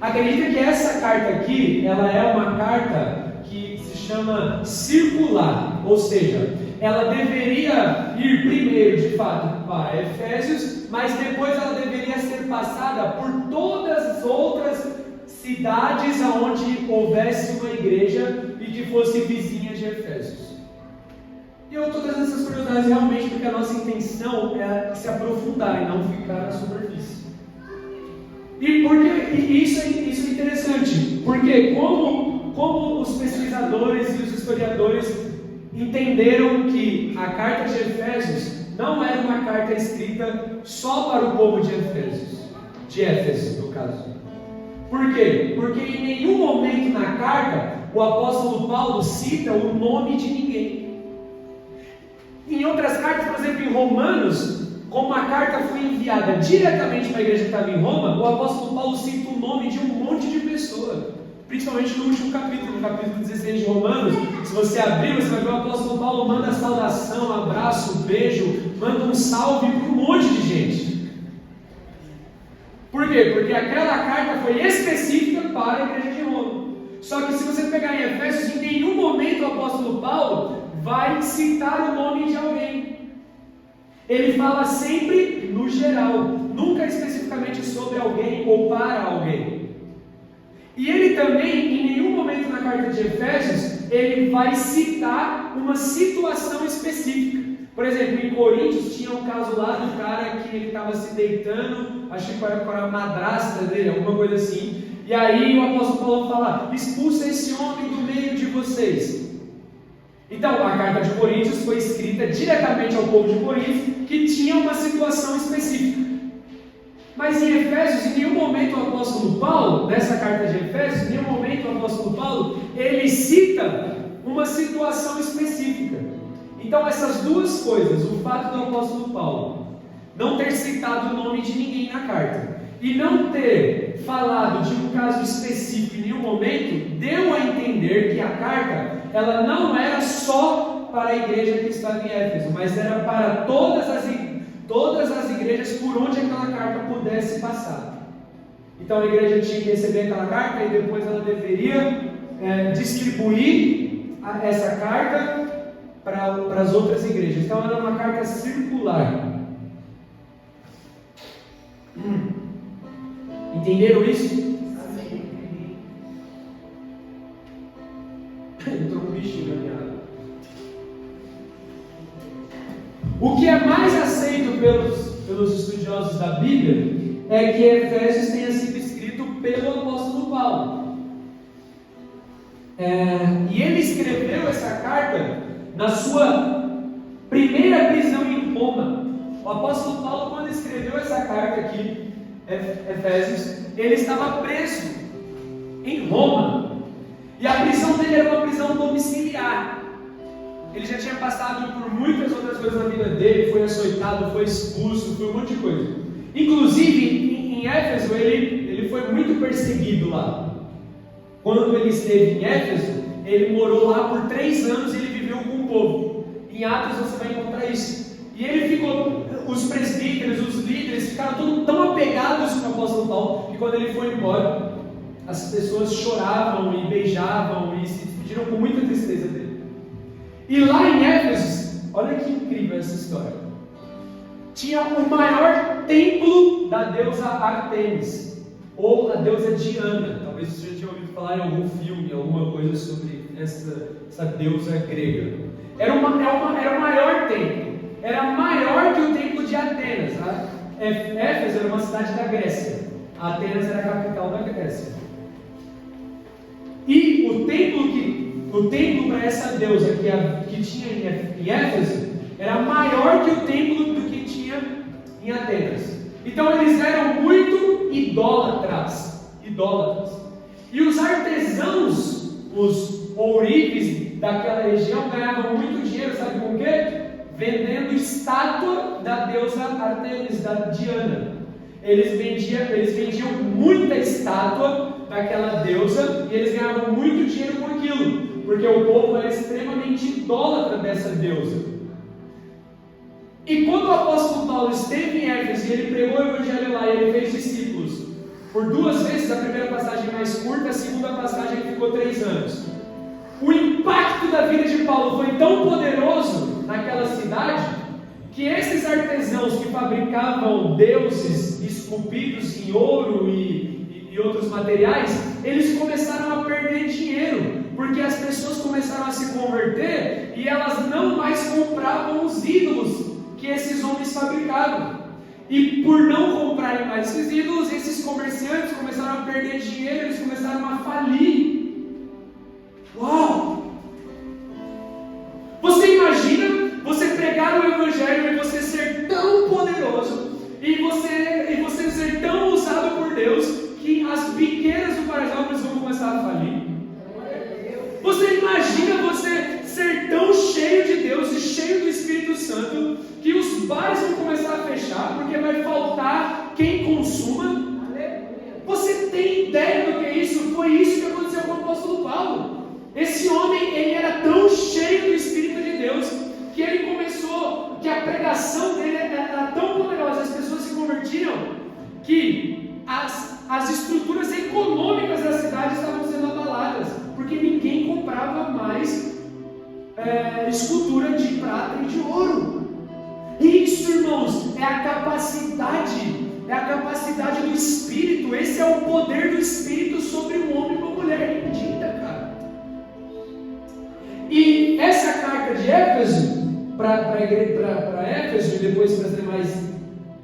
Acredita que essa carta aqui, ela é uma carta que se chama circular, ou seja, ela deveria ir primeiro, de fato, para Efésios, mas depois ela deveria ser passada por todas as outras cidades aonde houvesse uma igreja e que fosse vizinha de Efésios. E eu estou trazendo essas curiosidades realmente porque a nossa intenção é se aprofundar e não ficar na superfície. E isso é interessante, porque como os pesquisadores e os historiadores entenderam que a carta de Efésios não era uma carta escrita só para o povo de Éfeso, no caso. Por quê? Porque em nenhum momento na carta o apóstolo Paulo cita o nome de ninguém. Em outras cartas, por exemplo, em Romanos, como a carta foi enviada diretamente para a igreja que estava em Roma, o apóstolo Paulo cita o nome de um monte de pessoa. Principalmente no último capítulo, no capítulo 16 de Romanos. Se você abrir, você vai ver o apóstolo Paulo manda saudação, abraço, beijo, manda um salve para um monte de gente. Por quê? Porque aquela carta foi específica para a igreja de Roma. Só que se você pegar em Efésios, em nenhum momento o apóstolo Paulo vai citar o nome de alguém. Ele fala sempre no geral, nunca especificamente sobre alguém ou para alguém. E ele também, em nenhum momento na carta de Efésios, ele vai citar uma situação específica. Por exemplo, em Coríntios tinha um caso lá do cara que ele estava se deitando, acho que era com a madrasta dele, alguma coisa assim. E aí o apóstolo Paulo fala: expulsa esse homem do meio de vocês. Então, a carta de Coríntios foi escrita diretamente ao povo de Corinto, que tinha uma situação específica. Mas em Efésios, em nenhum momento o apóstolo Paulo, nessa carta de Efésios, em nenhum momento o apóstolo Paulo, ele cita uma situação específica. Então essas duas coisas, o fato do apóstolo Paulo não ter citado o nome de ninguém na carta, e não ter falado de um caso específico em nenhum momento, deu a entender que a carta, ela não era só para a igreja que estava em Éfeso, mas era para todas as igrejas por onde aquela carta pudesse passar. Então a igreja tinha que receber aquela carta e depois ela deveria distribuir essa carta para as outras igrejas. Então era uma carta circular. Entenderam isso? Entrou um bichinho na minha água. O que é mais aceito pelos estudiosos da Bíblia é que Efésios tenha sido escrito pelo apóstolo Paulo. E ele escreveu essa carta na sua primeira prisão em Roma. O apóstolo Paulo, quando escreveu essa carta aqui, Efésios, ele estava preso em Roma. E a prisão dele era uma prisão domiciliar. Ele já tinha passado por muitas outras coisas na vida dele, foi açoitado, foi expulso, foi um monte de coisa. Inclusive, em Éfeso, ele foi muito perseguido lá. Quando ele esteve em Éfeso, ele morou lá por 3 anos e ele viveu com o povo. Em Atos você vai encontrar isso. E ele ficou, os presbíteros, os líderes, ficaram todos tão apegados com o apóstolo Paulo, que quando ele foi embora, as pessoas choravam e beijavam e se despediram com muita tristeza dele. E lá em Éfeso, olha que incrível essa história, tinha o maior templo da deusa Artemis, ou a deusa Diana. Talvez você já tenha ouvido falar em algum filme, alguma coisa sobre essa deusa grega. Era o maior templo, era maior que o templo de Atenas. Éfeso era uma cidade da Grécia, Atenas era a capital da Grécia. E o templo para essa deusa que tinha em Éfeso era maior que o templo do que tinha em Atenas. Então eles eram muito idólatras. E os artesãos, os ourives daquela região, ganhavam muito dinheiro, sabe com o quê? Vendendo estátua da deusa Artemis, da Diana. Eles vendiam muita estátua daquela deusa e eles ganhavam muito dinheiro com aquilo, porque o povo era extremamente idólatra dessa deusa. E quando o apóstolo Paulo esteve em Éfeso e ele pregou o evangelho lá e ele fez discípulos por 2 vezes, a primeira passagem mais curta, a segunda passagem ele ficou 3 anos. O impacto da vida de Paulo foi tão poderoso naquela cidade que esses artesãos que fabricavam deuses esculpidos em ouro e outros materiais, eles começaram a perder dinheiro, porque as pessoas começaram a se converter e elas não mais compravam os ídolos que esses homens fabricavam. E por não comprarem mais esses ídolos, esses comerciantes começaram a perder dinheiro, eles começaram a falir. Uau! Você imagina você pregar o evangelho e você ser tão poderoso e você ser tão usado por Deus que as biqueiras do Paraisópolis vão começar a falir? Você imagina você ser tão cheio de Deus e cheio do Espírito Santo que os bares vão começar a fechar porque vai faltar quem consuma? Você tem ideia do que é isso? Foi isso que aconteceu com o apóstolo Paulo. Esse homem, ele era tão cheio do Espírito de Deus que ele começou, que a pregação dele era tão poderosa, as pessoas se convertiam, que as estruturas econômicas da cidade estavam sendo abaladas, porque ninguém comprava mais escultura de prata e de ouro. E isso, irmãos, é a capacidade do Espírito. Esse é o poder do Espírito sobre um homem e uma mulher rendida, cara. E essa carta de Éfeso, para Éfeso e depois para as demais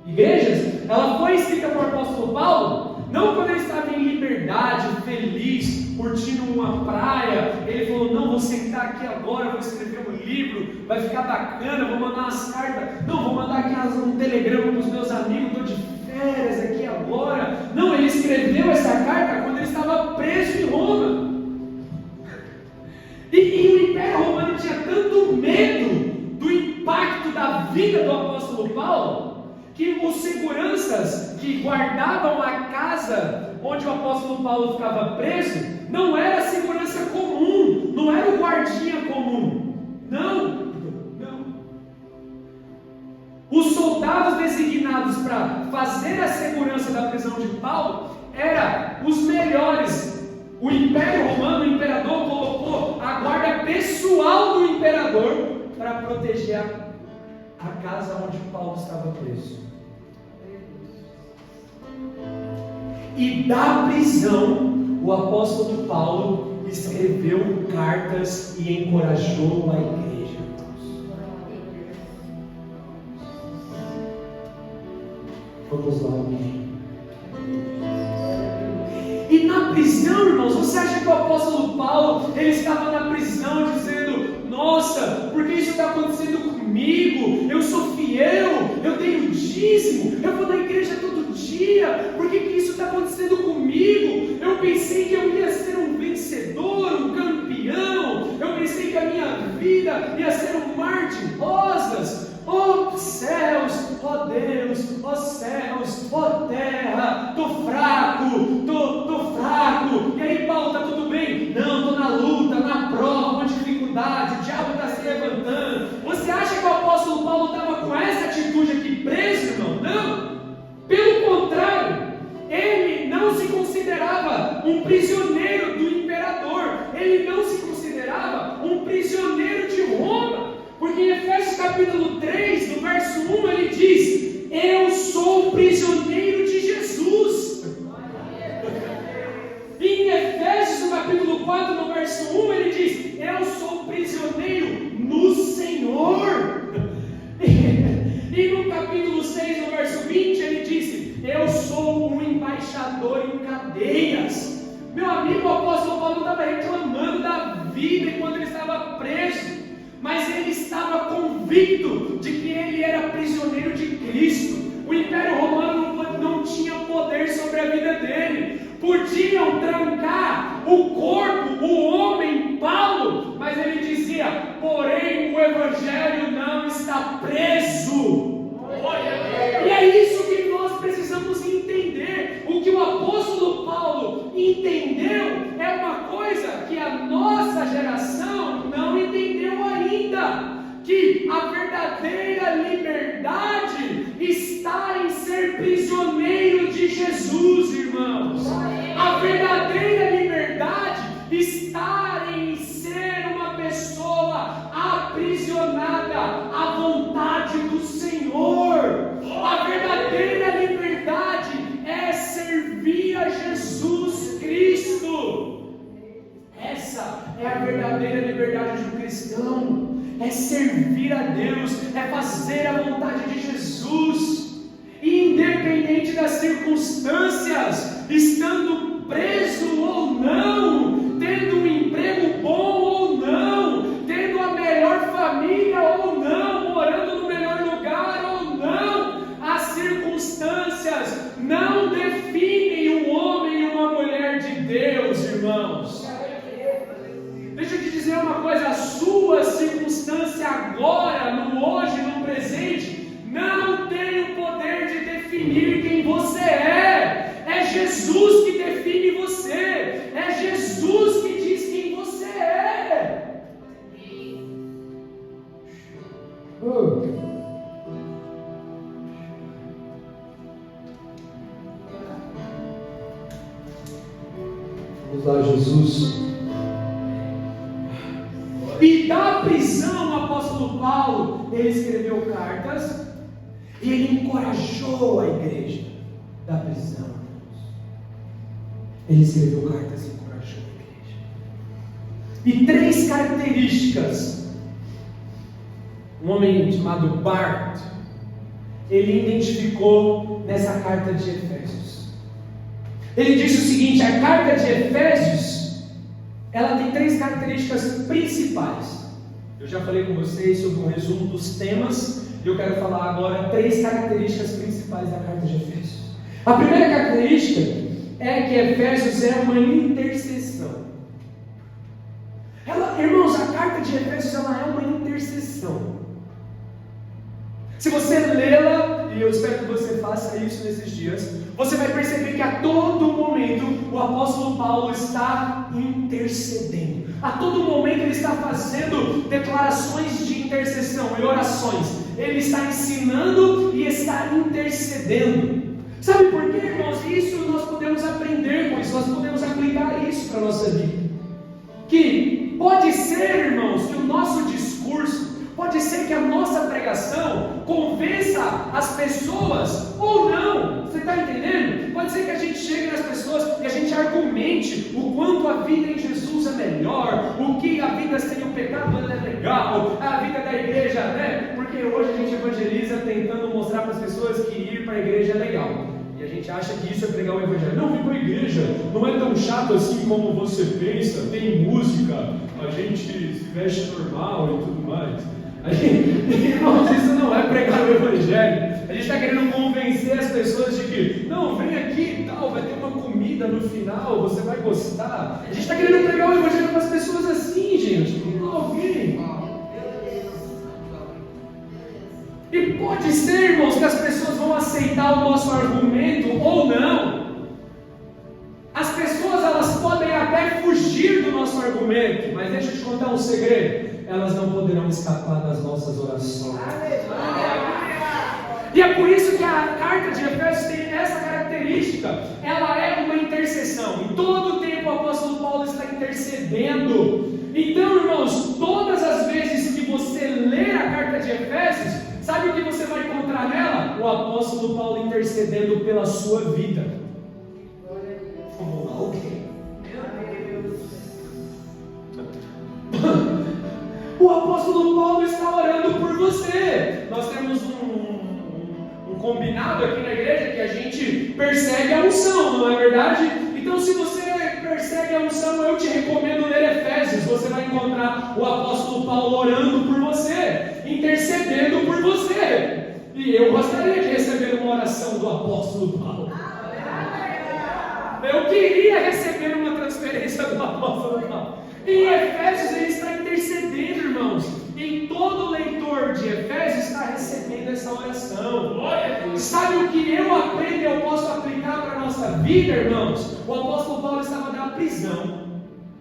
igrejas, ela foi escrita por apóstolo Paulo, não quando ele estava em liberdade, feliz, curtindo uma praia. Ele falou: não, vou sentar aqui agora, vou escrever um livro, vai ficar bacana, vou mandar umas cartas, não, vou mandar aqui um telegrama para os meus amigos, estou de férias aqui agora. Não, ele escreveu essa carta quando ele estava preso em Roma. E o Império Romano tinha tanto medo do impacto da vida do apóstolo Paulo, que os seguranças que guardavam a casa onde o apóstolo Paulo ficava preso, não era segurança comum, não era o guardinha comum, não. Os soldados designados para fazer a segurança da prisão de Paulo eram os melhores. O Império Romano, o imperador colocou a guarda pessoal do imperador para proteger a casa onde Paulo estava preso. E da prisão, o apóstolo Paulo escreveu cartas e encorajou a igreja. Vamos lá, amém. E na prisão, irmãos, você acha que o apóstolo Paulo, ele estava na prisão dizendo: nossa, por que isso está acontecendo comigo? Eu sou fiel, eu tenho dízimo, eu vou na igreja todo dia, por que isso está acontecendo comigo? Eu pensei que eu ia ser um vencedor, um campeão, eu pensei que a minha vida ia ser um mar de rosas. Ó céus, ó Deus, ó céus, ó terra, tô fraco, tô fraco. E aí, Paulo, tá tudo bem? Não, tô na luta, na prova, uma dificuldade, o diabo está se levantando. Você acha que o apóstolo Paulo estava com essa atitude aqui preso, irmão? Não. Pelo contrário, ele não se considerava um prisioneiro do imperador, ele não se considerava um prisioneiro de Roma. Porque em Efésios capítulo 3, no verso 1, ele diz: eu sou prisioneiro de Jesus. E em Efésios, no capítulo 4, no verso 1, ele diz: eu sou prisioneiro no Senhor. E no capítulo 6, no verso 20, ele disse: eu sou um embaixador em cadeias. Meu amigo, o apóstolo Paulo estava reclamando da vida enquanto ele estava preso, mas ele estava convicto de que ele era prisioneiro de Cristo. O Império Romano não tinha poder sobre a vida dele. Podiam trancar o corpo, o homem Paulo, mas ele dizia: porém o Evangelho não está preso. E é isso que nós precisamos entender. O que o apóstolo Paulo entendeu é uma coisa que a nossa geração não entendeu ainda: que a verdadeira liberdade está em ser prisioneiro de Jesus, irmãos. A verdadeira liberdade está em ser uma pessoa aprisionada à vontade do Senhor. A verdadeira liberdade é servir a Jesus Cristo. Essa é a verdadeira liberdade de um cristão. É servir a Deus, é fazer a vontade de Jesus, independente das circunstâncias, estando preso ou não, tendo um emprego bom ou não, tendo a melhor família ou não, morando no melhor lugar ou não. As circunstâncias não definem um homem e uma mulher de Deus, irmãos. Deixa eu te dizer uma coisa: a sua circunstância agora, no hoje, no presente, não tem o poder de definir quem você é. É Jesus que define você. É Jesus que diz quem você é. Vamos lá, Jesus. E da prisão, o apóstolo Paulo, ele escreveu cartas, E ele encorajou a igreja da prisão. Ele escreveu cartas e encorajou a igreja. E 3 características. Um homem chamado Barth, ele identificou nessa carta de Efésios. Ele disse o seguinte: a carta de Efésios, ela tem 3 características principais. Eu já falei com vocês sobre um resumo dos temas, e eu quero falar agora 3 características principais da carta de Efésios. A primeira característica é que Efésios é uma intercessão. Irmãos, a carta de Efésios ela é uma intercessão. Se você lê-la, e eu espero que você faça isso nesses dias, você vai perceber que a todo momento o apóstolo Paulo está intercedendo. A todo momento ele está fazendo declarações de intercessão e orações. Ele está ensinando e está intercedendo. Sabe por quê, irmãos? Isso nós podemos aprender com isso, nós podemos aplicar isso para a nossa vida. Que pode ser, irmãos, que o nosso discurso, pode ser que a nossa pregação convença as pessoas ou não. Você está entendendo? Pode ser que a gente chegue nas pessoas e a gente argumente o quanto a vida em Jesus é melhor, o que a vida sem o pecado é legal, a vida da igreja, né? Porque hoje a gente evangeliza tentando mostrar para as pessoas que ir para a igreja é legal. E a gente acha que isso é pregar o evangelho. Não, vir para a igreja não é tão chato assim como você pensa, tem música, a gente se veste normal e tudo mais. Irmãos, isso não é pregar o evangelho. A gente está querendo convencer as pessoas de que, não, vem aqui e tal, vai ter uma comida no final, você vai gostar. A gente está querendo pregar o evangelho para as pessoas assim, gente. Alguém. E pode ser, irmãos, que as pessoas vão aceitar o nosso argumento ou não. As pessoas, elas podem até fugir do nosso argumento, mas deixa eu te contar um segredo. Elas não poderão escapar das nossas orações. E é por isso que a carta de Efésios tem essa característica. Ela é uma intercessão. Em todo o tempo o apóstolo Paulo está intercedendo. Então, irmãos, todas as vezes que você ler a carta de Efésios, sabe o que você vai encontrar nela? O apóstolo Paulo intercedendo pela sua vida. Como alguém. O apóstolo Paulo está orando por você. Nós temos um combinado aqui na igreja que a gente persegue a unção, não é verdade? Então, se você persegue a unção, eu te recomendo ler Efésios. Você vai encontrar o apóstolo Paulo orando por você, intercedendo por você. E eu gostaria de receber uma oração do apóstolo Paulo. Eu queria receber uma transferência do apóstolo Paulo. Em Efésios ele está intercedendo, irmãos. E todo leitor de Efésios está recebendo essa oração. Sabe o que eu aprendo e eu posso aplicar para a nossa vida, irmãos? O apóstolo Paulo estava na prisão,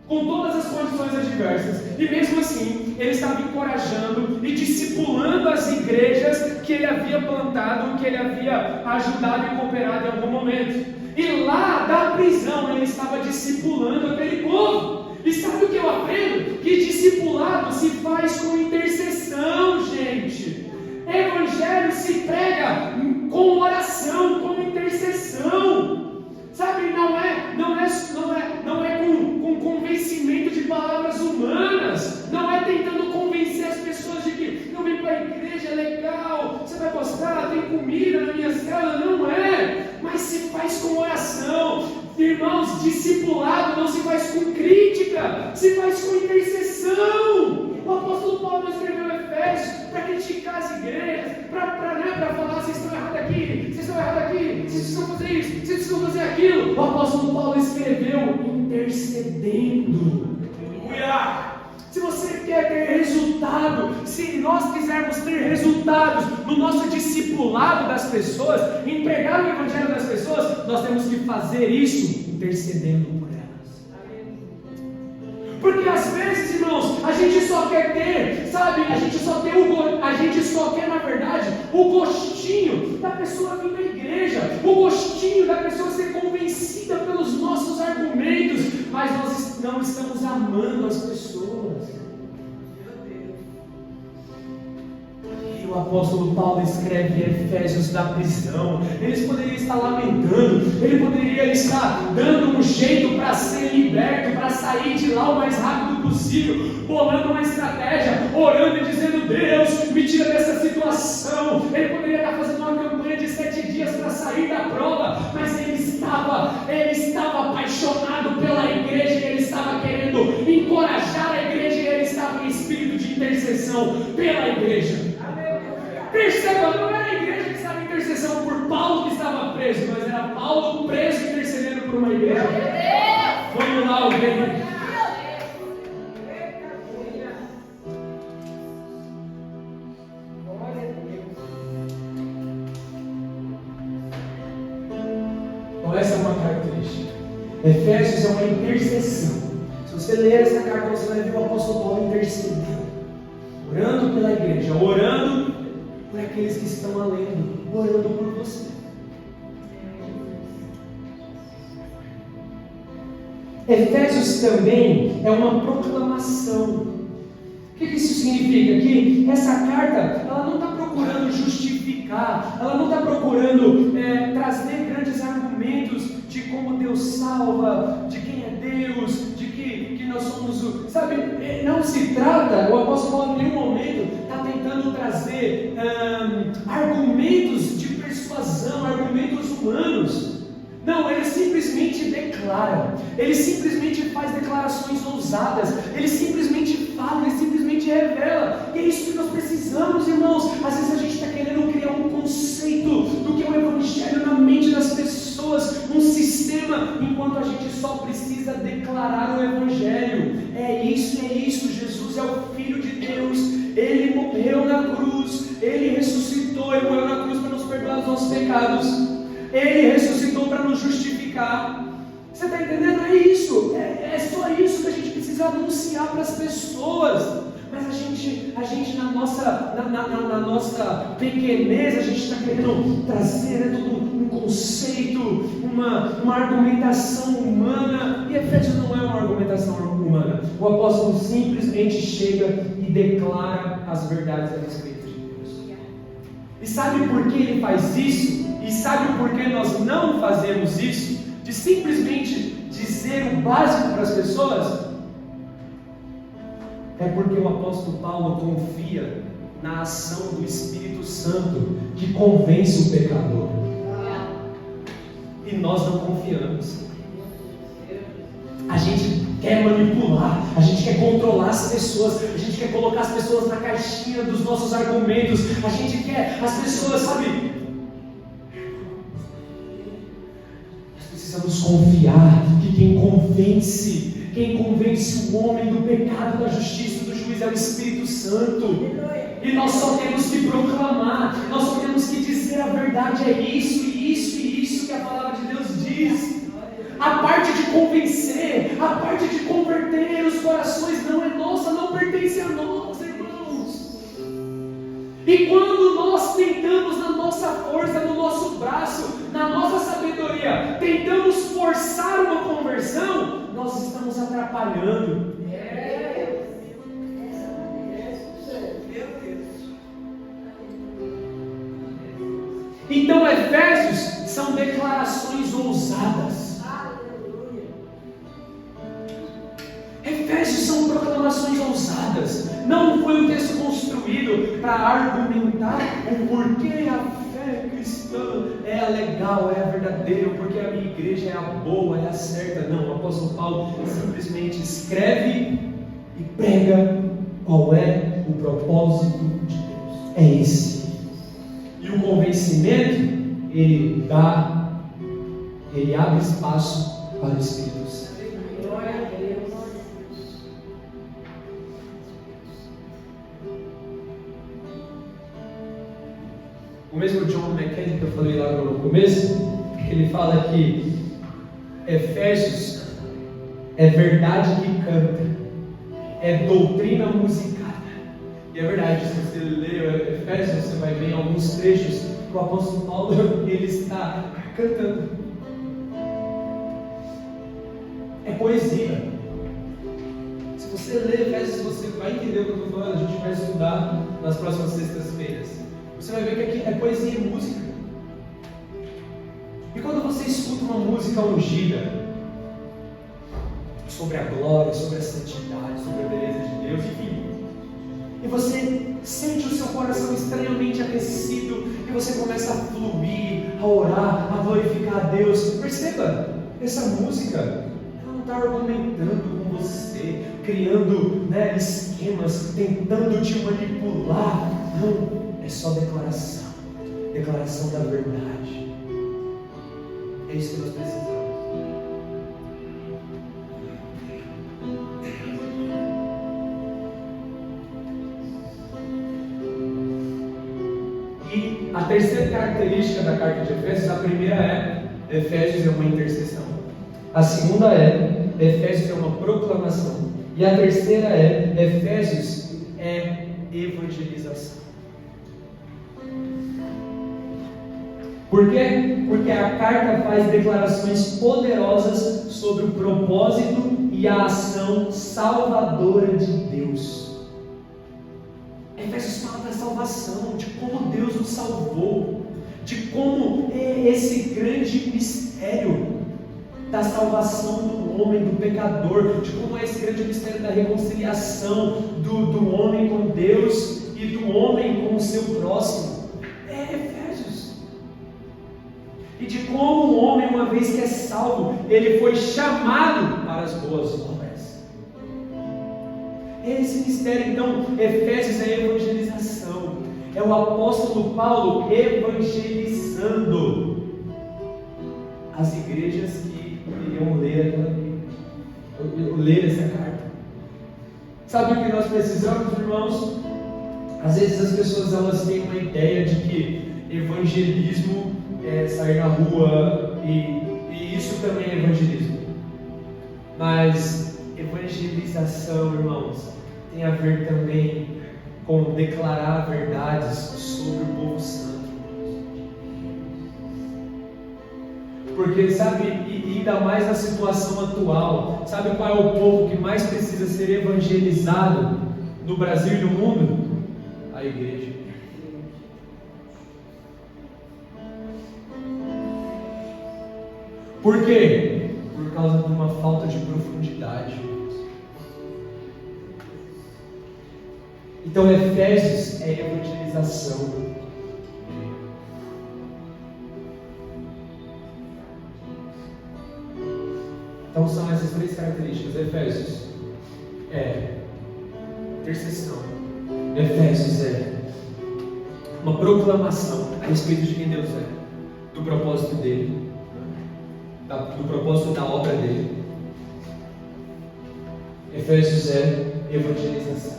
com todas as condições adversas, e mesmo assim ele estava encorajando e discipulando as igrejas que ele havia plantado, que ele havia ajudado e cooperado em algum momento. E lá da prisão ele estava discipulando aquele povo. E sabe o que eu aprendo? Que discipulado se faz com intercessão, gente. Evangelho se prega com oração, com intercessão. Sabe, não é com convencimento de palavras humanas. Não é tentando convencer as pessoas de que eu vim para a igreja, é legal, você vai gostar, tem comida na minha cela. Não é, mas se faz com oração. Irmãos, discipulado não se faz com crítica, se faz com intercessão. O apóstolo Paulo escreveu Efésios para criticar as igrejas, para falar: vocês estão errados aqui, vocês estão errados aqui, vocês precisam fazer isso, vocês precisam fazer aquilo. O apóstolo Paulo escreveu intercedendo. Aleluia! Se você quer ter resultado, se nós quisermos ter resultados no nosso discipulado das pessoas, em pregar o evangelho das pessoas, nós temos que fazer isso intercedendo por elas. Porque às vezes, irmãos, a gente só quer ter, sabe, a gente só quer, na verdade, o gostinho da pessoa vir na igreja, o gostinho da pessoa ser convencida pelos nossos argumentos, mas nós não estamos amando as pessoas. o apóstolo Paulo escreve Efésios da prisão. Ele poderia estar lamentando, ele poderia estar dando um jeito para ser liberto, para sair de lá o mais rápido possível, bolando uma estratégia, orando e dizendo: Deus, me tira dessa situação. Ele poderia estar fazendo uma campanha de 7 dias para sair da prova, mas ele estava apaixonado pela igreja, ele estava querendo encorajar a igreja, e ele estava em espírito de intercessão pela igreja. Perceba, não era a igreja que estava em intercessão por Paulo que estava preso, mas era Paulo preso intercedendo por uma igreja. Vamos lá, alguém. Então essa é uma característica. Efésios é uma intercessão. Se você ler essa carta, você vai ver o apóstolo Paulo intercedendo, orando pela igreja, orando por aqueles que estão além, orando por você. Efésios também é uma proclamação. O que isso significa? Que essa carta, ela não está procurando justificar, ela não está procurando trazer grandes argumentos de como Deus salva, de quem é Deus, de que nós somos o... Sabe, não se trata, o apóstolo Paulo em nenhum momento está tentando trazer argumentos de persuasão, argumentos humanos. Não, ele simplesmente declara, ele simplesmente faz declarações ousadas, ele simplesmente fala, ele simplesmente revela. E é isso que nós precisamos, irmãos. Às vezes a gente está querendo criar um conceito do que é o Evangelho na mente das pessoas, um sistema, enquanto a gente só precisa declarar o Evangelho. É isso, Jesus é o Filho de Deus, Ele morreu na cruz, Ele ressuscitou, Ele morreu na cruz para nos perdoar os nossos pecados. Ele ressuscitou para nos justificar. Você está entendendo? É isso. É só isso que a gente precisa anunciar para as pessoas. Mas a gente na nossa pequenez, a gente está querendo trazer todo um conceito, uma argumentação humana. E Efésios não é uma argumentação humana. O apóstolo simplesmente chega e declara as verdades a respeito de Deus. E sabe por que ele faz isso? E sabe por que nós não fazemos isso? De simplesmente dizer o básico para as pessoas? É porque o apóstolo Paulo confia na ação do Espírito Santo que convence o pecador. E nós não confiamos. A gente quer manipular, a gente quer controlar as pessoas, a gente quer colocar as pessoas na caixinha dos nossos argumentos, a gente quer as pessoas, sabe? Precisamos confiar que quem convence o homem do pecado, da justiça e do juízo é o Espírito Santo. E nós só temos que proclamar, nós só temos que dizer a verdade. É isso que a palavra de Deus diz. A parte de convencer, a parte de converter os corações não é nossa, não pertence a nós, irmãos. E quando nós tentamos na nossa força, no nosso braço, na nossa sabedoria, tentamos forçar uma conversão, nós estamos atrapalhando. Então Efésios são declarações ousadas. Efésios são proclamações ousadas. Não foi um texto construído para argumentar o porquê a fé cristã é a legal, é a verdadeira, porque a minha igreja é a boa, é a certa. Não, o apóstolo Paulo simplesmente escreve e prega qual é o propósito de Deus. É esse. E o convencimento, ele abre espaço para o Espírito Santo. Glória a Deus. O mesmo John McKenzie que eu falei lá no começo, ele fala que Efésios é verdade que canta, é doutrina musicada. E é verdade, se você ler Efésios, você vai ver em alguns trechos que o apóstolo Paulo ele está cantando. É poesia. Se você ler Efésios, você vai entender o que eu estou falando. A gente vai estudar nas próximas sextas-feiras, você vai ver que aqui é poesia e música. E quando você escuta uma música ungida, sobre a glória, sobre a santidade, sobre a beleza de Deus, enfim, e você sente o seu coração estranhamente aquecido, e você começa a fluir, a orar, a glorificar a Deus. Perceba, essa música, ela não está argumentando com você, criando esquemas, tentando te manipular. Não, é só declaração, declaração da verdade. É isso que nós precisamos. E a terceira característica da carta de Efésios, a primeira é: Efésios é uma intercessão. A segunda é: Efésios é uma proclamação. E a terceira é: Efésios é evangelização. Por quê? Porque a carta faz declarações poderosas sobre o propósito e a ação salvadora de Deus. Efésios fala da salvação, de como Deus nos salvou, de como é esse grande mistério da salvação do homem, do pecador, de como é esse grande mistério da reconciliação do homem com Deus e do homem com o seu próximo. É Efésios. E de como o homem, uma vez que é salvo, ele foi chamado para as boas obras. Esse mistério, então, Efésios é evangelização. É o apóstolo Paulo evangelizando as igrejas que iriam ler essa carta. Sabe o que nós precisamos, irmãos? Às vezes as pessoas elas têm uma ideia de que evangelismo é sair na rua e isso também é evangelismo. Mas evangelização, irmãos, tem a ver também com declarar verdades sobre o povo santo. Porque, sabe, e ainda mais na situação atual, sabe qual é o povo que mais precisa ser evangelizado no Brasil e no mundo? A igreja. Por quê? Por causa de uma falta de profundidade. Então, Efésios é evangelização. Então, são essas três características. Efésios é intercessão. Efésios é uma proclamação a respeito de quem Deus é, do propósito dele, do propósito da obra dele. Efésios é evangelização.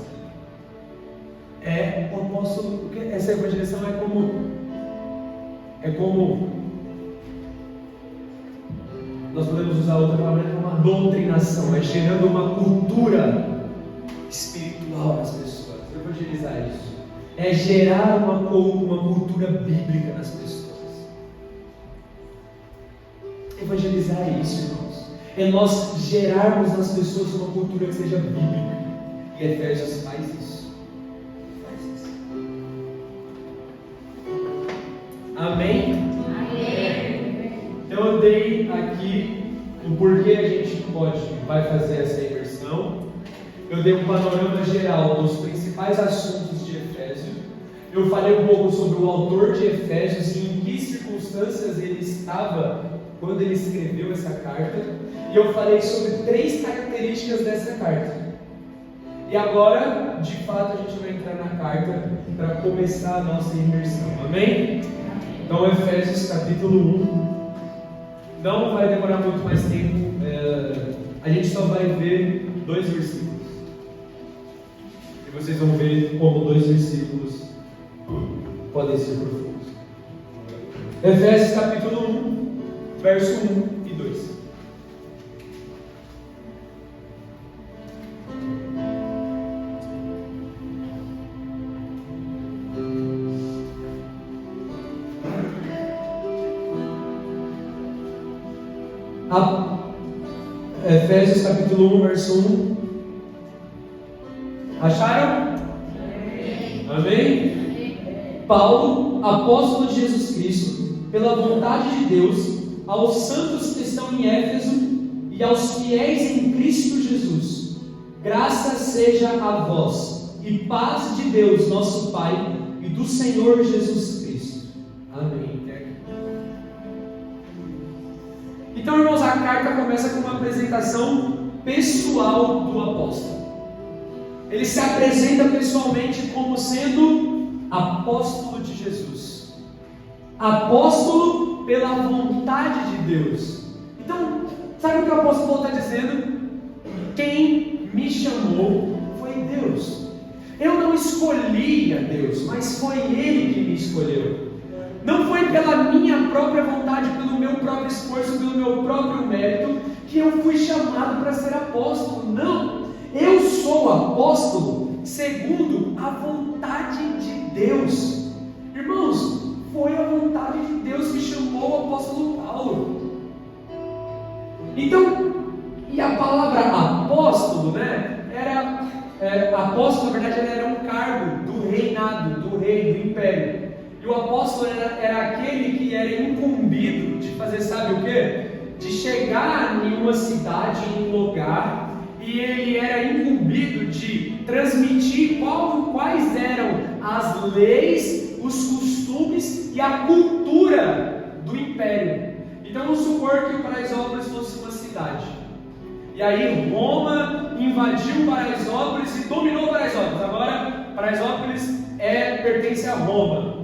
É o apóstolo, essa evangelização é como nós podemos usar outra palavra, é uma doutrinação, é gerando uma cultura espiritual nas pessoas. Evangelizar isso é gerar uma cultura bíblica nas pessoas. Evangelizar é isso, irmãos. É nós gerarmos nas pessoas uma cultura que seja bíblica. E Efésios faz isso. Amém? Amém. Então eu dei aqui o porquê a gente vai fazer essa imersão. Eu dei um panorama geral dos principais assuntos de Efésios. Eu falei um pouco sobre o autor de Efésios e em que circunstâncias ele estava quando ele escreveu essa carta. E eu falei sobre 3 características dessa carta. E agora, de fato, a gente vai entrar na carta para começar a nossa imersão. Amém? Então, Efésios capítulo 1. Não vai demorar muito mais tempo. A gente só vai ver 2 versículos. E vocês vão ver como 2 versículos podem ser profundos. Efésios capítulo 1, verso 1 e 2. Efésios capítulo 1, verso 1. Acharam? Amém. Amém? Paulo, apóstolo de Jesus Cristo, pela vontade de Deus, aos santos que estão em Éfeso e aos fiéis em Cristo Jesus, graça seja a vós e paz de Deus, nosso Pai, e do Senhor Jesus Cristo. Amém. Então, irmãos, a carta começa com uma apresentação pessoal do apóstolo. Ele se apresenta pessoalmente como sendo apóstolo de Jesus, apóstolo pela vontade de Deus. Então, sabe o que o apóstolo Paulo está dizendo? Quem me chamou foi Deus. Eu não escolhi a Deus, mas foi Ele que me escolheu. Não foi pela minha própria vontade, pelo meu próprio esforço, pelo meu próprio mérito, que eu fui chamado para ser apóstolo. Não, eu sou apóstolo segundo a vontade de Deus. Irmãos, foi a vontade de Deus que chamou o apóstolo Paulo. Então, e a palavra apóstolo, apóstolo, na verdade, ele era um cargo do reinado, do rei, do império. E o apóstolo era aquele que era incumbido de fazer, sabe o quê? De chegar em uma cidade, em um lugar, e ele era incumbido de transmitir quais eram as leis, os costumes e a cultura do império. Então vamos supor que o Paraisópolis fosse uma cidade. E aí Roma invadiu Paraisópolis e dominou Paraisópolis. Agora Paraisópolis pertence a Roma.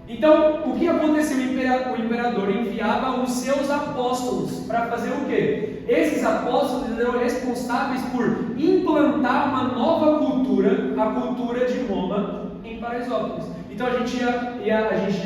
Então, o que acontecia? O imperador enviava os seus apóstolos para fazer o quê? Esses apóstolos eram responsáveis por implantar uma nova cultura, a cultura de Roma, em Paraisópolis. Então a gente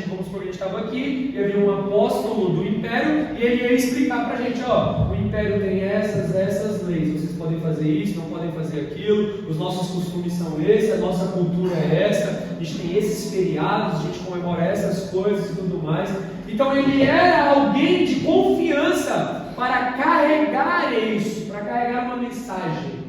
vamos supor que a gente estava aqui, e havia um apóstolo do império, e ele ia explicar para a gente, o império tem essas leis, vocês podem fazer isso, não podem fazer aquilo, os nossos costumes são esses, a nossa cultura é essa, a gente tem esses feriados, a gente comemora essas coisas e tudo mais. Então ele era alguém de confiança para carregar isso, para carregar uma mensagem.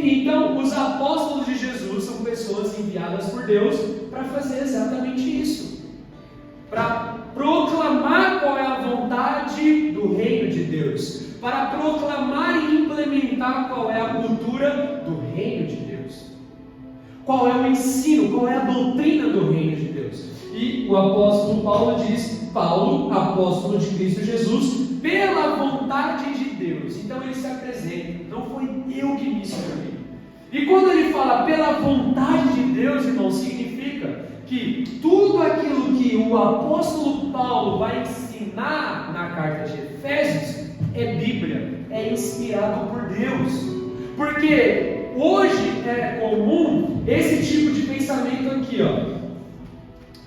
Então, os apóstolos de Jesus são pessoas enviadas por Deus para fazer exatamente isso, para proclamar qual é a vontade do reino de Deus, para proclamar e implementar qual é a cultura do reino de Deus, qual é o ensino, qual é a doutrina do reino de Deus. E o apóstolo Paulo diz: Paulo, apóstolo de Cristo Jesus, pela vontade de Deus. Então ele se apresenta, não foi eu que me escolhi. E quando ele fala pela vontade de Deus, irmão, significa que tudo aquilo que o apóstolo Paulo vai ensinar na carta de Efésios é Bíblia, é inspirado por Deus. Porque hoje é comum esse tipo de pensamento aqui,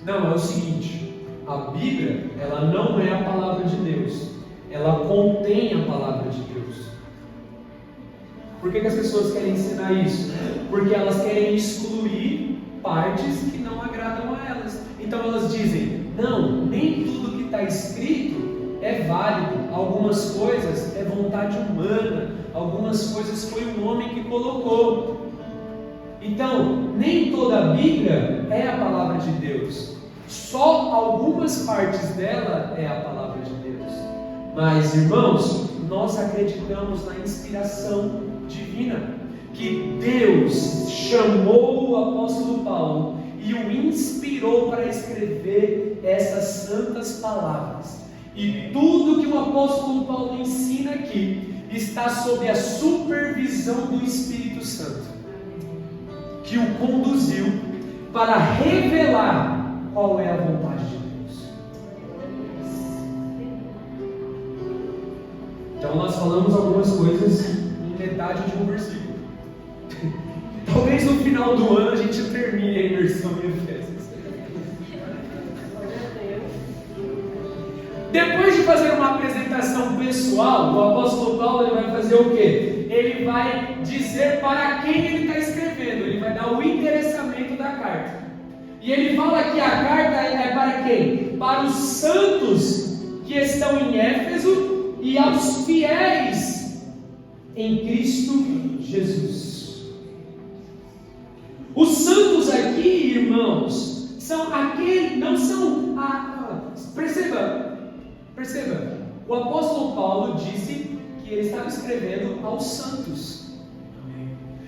Não, é o seguinte, a Bíblia, ela não é a palavra de Deus, ela contém a palavra de Deus. Por que as pessoas querem ensinar isso? Porque elas querem excluir partes que não agradam a elas. Então elas dizem: não, nem tudo que está escrito é válido, algumas coisas é vontade humana, algumas coisas foi um homem que colocou. Então, nem toda a Bíblia é a palavra de Deus, só algumas partes dela é a palavra de Deus. Mas, irmãos, nós acreditamos na inspiração divina, que Deus chamou o apóstolo Paulo e o inspirou para escrever essas santas palavras. E tudo que o apóstolo Paulo ensina aqui está sob a supervisão do Espírito Santo, que o conduziu para revelar qual é a vontade de Deus. Então nós falamos algumas coisas em metade de um versículo. Talvez no final do ano a gente termine a imersão em Efésios. Depois de fazer uma apresentação pessoal, o apóstolo Paulo ele vai fazer o quê? Ele vai dizer para quem ele está escrevendo, ele vai dar o endereçamento da carta. E ele fala que a carta é para quem? Para os santos que estão em Éfeso e aos fiéis em Cristo Jesus. Os santos aqui, irmãos, são aqueles, não são perceba, o apóstolo Paulo disse que ele estava escrevendo aos santos.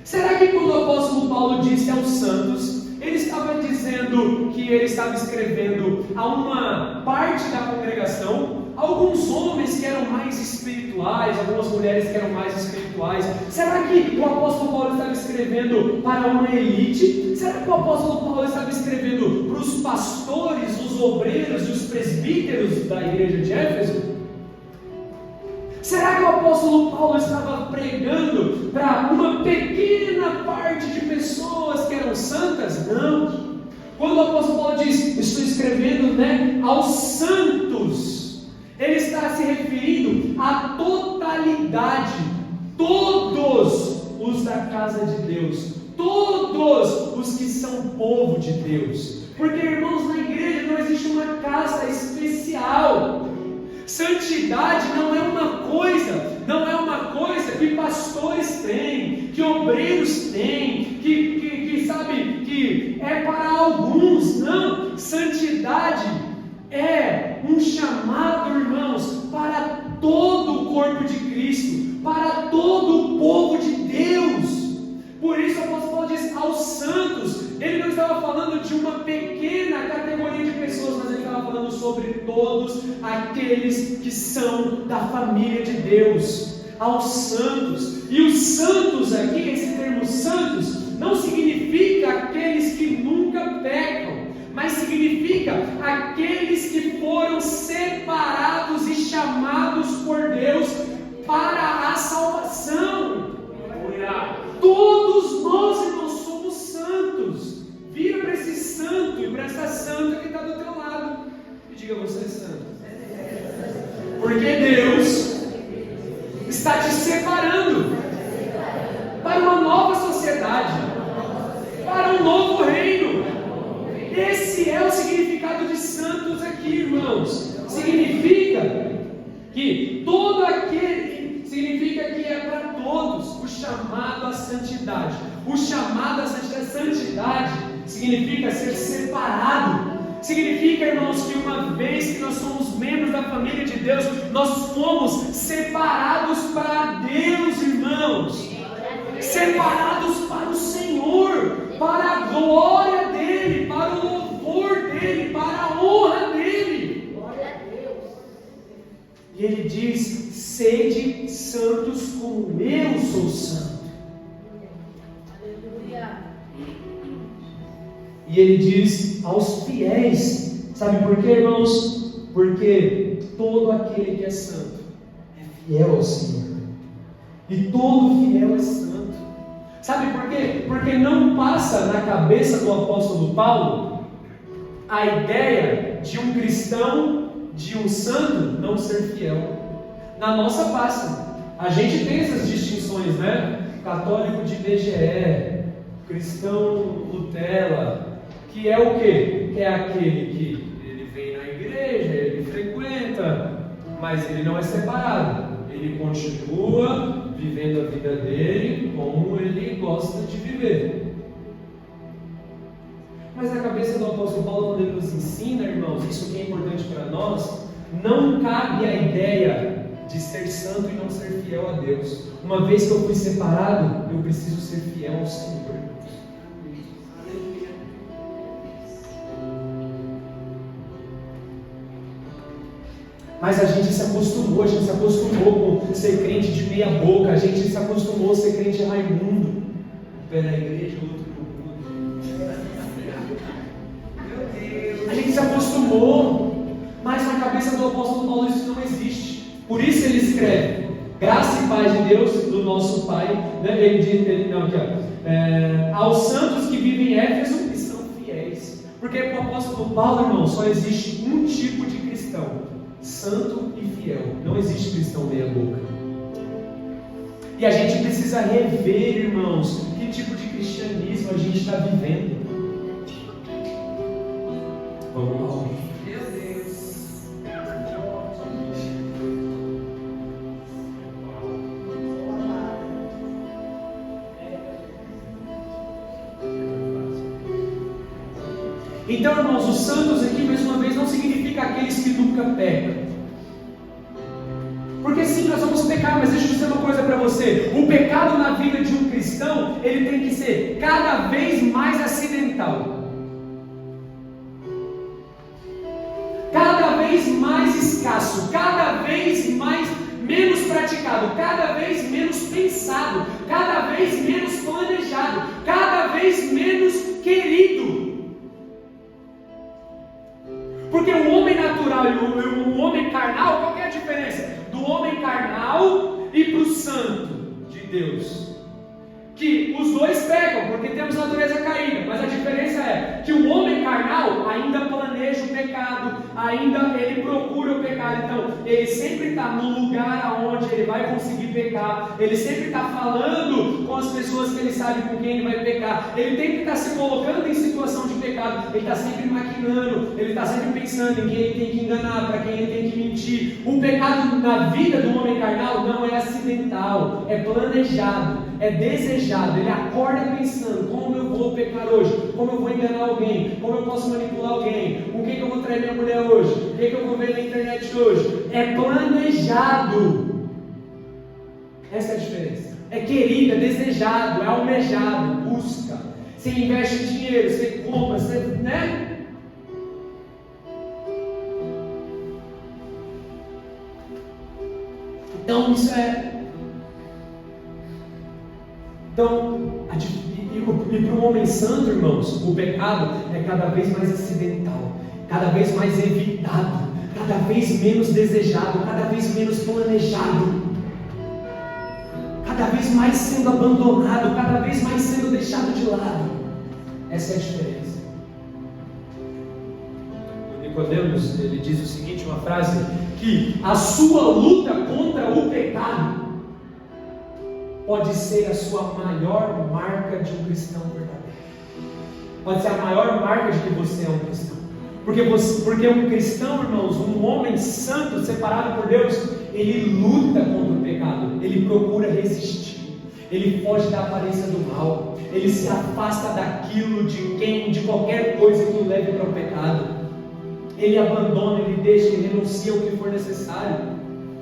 Será que quando o apóstolo Paulo disse aos santos, ele estava dizendo que ele estava escrevendo a uma parte da congregação, alguns homens que eram mais espirituais, algumas mulheres que eram mais espirituais? Será que o apóstolo Paulo estava escrevendo para uma elite? Será que o apóstolo Paulo estava escrevendo para os pastores, os obreiros e os presbíteros da igreja de Éfeso? Será que o apóstolo Paulo estava pregando para uma pequena parte de pessoas que eram santas? Não. Quando o apóstolo Paulo diz, estou escrevendo, aos santos, ele está se referindo à totalidade, todos os da casa de Deus, todos os que são povo de Deus. Porque, irmãos, na igreja não existe uma casa especial. Santidade não é uma coisa que pastores têm, que obreiros têm, que sabe, que é para alguns. Não, santidade é um chamado, irmãos, para todo o corpo de Cristo, para todo o povo de Deus. Por isso o apóstolo Paulo diz aos santos. Ele não estava falando de uma pequena categoria de pessoas, mas ele estava falando sobre todos aqueles que são da família de Deus, aos santos. E os santos aqui, esse termo santos, não significa aqueles que nunca pecam, mas significa aqueles que foram separados e chamados por Deus para a salvação. Todos nós, irmãos, somos santos. Vira para esse santo e para essa santa que está do teu lado e diga: você é santo. Porque Deus está te separando para uma nova sociedade, para um novo reino. Esse é o significado de santos aqui, irmãos. Significa que todo aquele, significa que é para todos o chamado à santidade. O chamado à santidade significa ser separado. Significa, irmãos, que uma vez que nós somos membros da família de Deus, nós fomos separados para Deus, irmãos. Separados para o Senhor, para a glória dEle, para o louvor dEle, para a honra dEle. E Ele diz: sede santos como eu sou santo. E Ele diz aos fiéis, sabe por quê, irmãos? Porque todo aquele que é santo é fiel ao Senhor. E todo fiel é santo. Sabe por quê? Porque não passa na cabeça do apóstolo Paulo a ideia de um cristão, de um santo, não ser fiel. Na nossa passa. A gente tem essas distinções, Católico de BGE, cristão Nutella, que é o quê? É aquele que ele vem na igreja, ele frequenta, mas ele não é separado. Ele continua vivendo a vida dele como ele gosta de viver. Mas na cabeça do apóstolo Paulo, quando ele nos ensina, irmãos, isso que é importante para nós, não cabe a ideia de ser santo e não ser fiel a Deus. Uma vez que eu fui separado, eu preciso ser fiel ao Senhor. Mas a gente se acostumou com ser crente de meia boca, a gente se acostumou a ser crente Raimundo, um pé na igreja, outro no mundo. A gente se acostumou, mas na cabeça do apóstolo Paulo isso não existe. Por isso ele escreve: graça e paz de Deus, do nosso Pai, ele diz, aos santos que vivem em Éfeso e são fiéis. Porque para o apóstolo Paulo, irmão, só existe um tipo de cristão: santo e fiel. Não existe cristão meia boca. E a gente precisa rever, irmãos, que tipo de cristianismo a gente está vivendo. Vamos lá. Meu Deus. Então, irmãos, os santos aqui, mais uma vez, não significa aqueles que nunca pecam. Porque sim, nós vamos pecar, mas deixa eu dizer uma coisa para você. O pecado na vida de um cristão, ele tem que ser cada vez mais acidental. Cada vez mais escasso, cada vez menos praticado, cada vez menos pensado, cada vez menos planejado, cada vez menos querido. Porque o homem natural e o homem carnal, qual que é a diferença do homem carnal e para o santo de Deus? Que os dois pecam, porque temos natureza caída, mas a diferença é que o homem carnal ainda planeja o pecado, ainda ele procura o pecado, então ele sempre está no lugar aonde ele vai conseguir pecar, ele sempre está falando com as pessoas que ele sabe com quem ele vai pecar, ele tem que estar se colocando em situação de pecado, ele está sempre maquinando, ele está sempre pensando em quem ele tem que enganar, para quem ele tem que mentir. O pecado na vida do homem carnal não é acidental, é planejado, é desejado. Ele acorda pensando: como eu vou pecar hoje, como eu vou enganar alguém, como eu posso manipular alguém, o que eu vou trair minha mulher hoje, o que eu vou ver na internet hoje. É planejado. Essa é a diferença. É querido, é desejado, é almejado, busca. Você investe dinheiro, você compra, você, né? Então isso é. Então, e para um homem santo, irmãos, o pecado é cada vez mais acidental, cada vez mais evitado, cada vez menos desejado, cada vez menos planejado, cada vez mais sendo abandonado, cada vez mais sendo deixado de lado. Essa é a diferença. O Nicodemos, ele diz o seguinte, uma frase, que a sua luta contra o pecado pode ser a sua maior marca de um cristão verdadeiro. Pode ser a maior marca de que você é um cristão. Porque um cristão, irmãos, um homem santo, separado por Deus, ele luta contra o pecado, ele procura resistir, ele foge da aparência do mal, ele se afasta daquilo, de qualquer coisa que o leve para o pecado. Ele abandona, ele deixa, ele renuncia o que for necessário.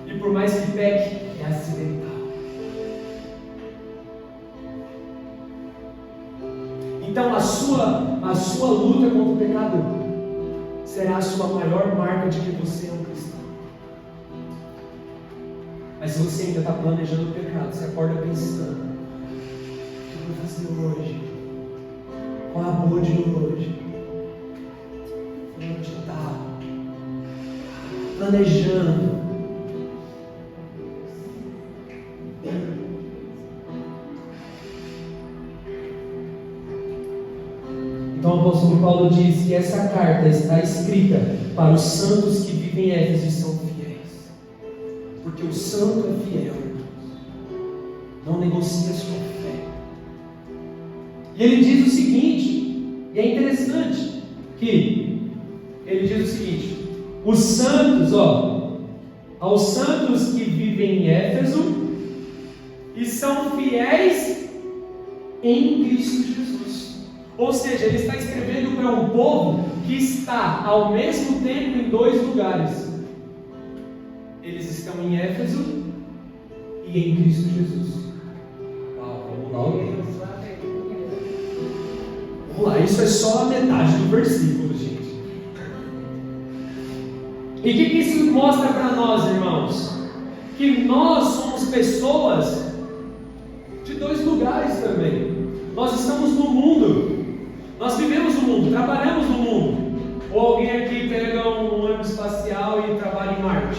E por mais que peque, é acidental. Então a sua luta contra o pecado será a sua maior marca de que você é um cristão. Mas se você ainda está planejando o pecado, você acorda pensando: o que eu vou fazer hoje? Qual a boa de hoje? Onde está? Planejando. Então o apóstolo Paulo diz que essa carta está escrita para os santos que vivem em Éfeso e são fiéis. Porque o santo é fiel, não negocia a sua fé. E ele diz o seguinte, e é interessante, que ele diz o seguinte: os santos, aos santos que vivem em Éfeso e são fiéis em Cristo Jesus. Ou seja, ele está escrevendo para um povo que está ao mesmo tempo em dois lugares. Eles estão em Éfeso e em Cristo Jesus. Vamos lá, alguém. Vamos lá, isso é só a metade do versículo, gente. E o que isso mostra para nós, irmãos? Que nós somos pessoas de dois lugares também. Nós estamos no mundo. Nós vivemos no mundo, trabalhamos no mundo. Ou alguém aqui pega um ônibus espacial e trabalha em Marte?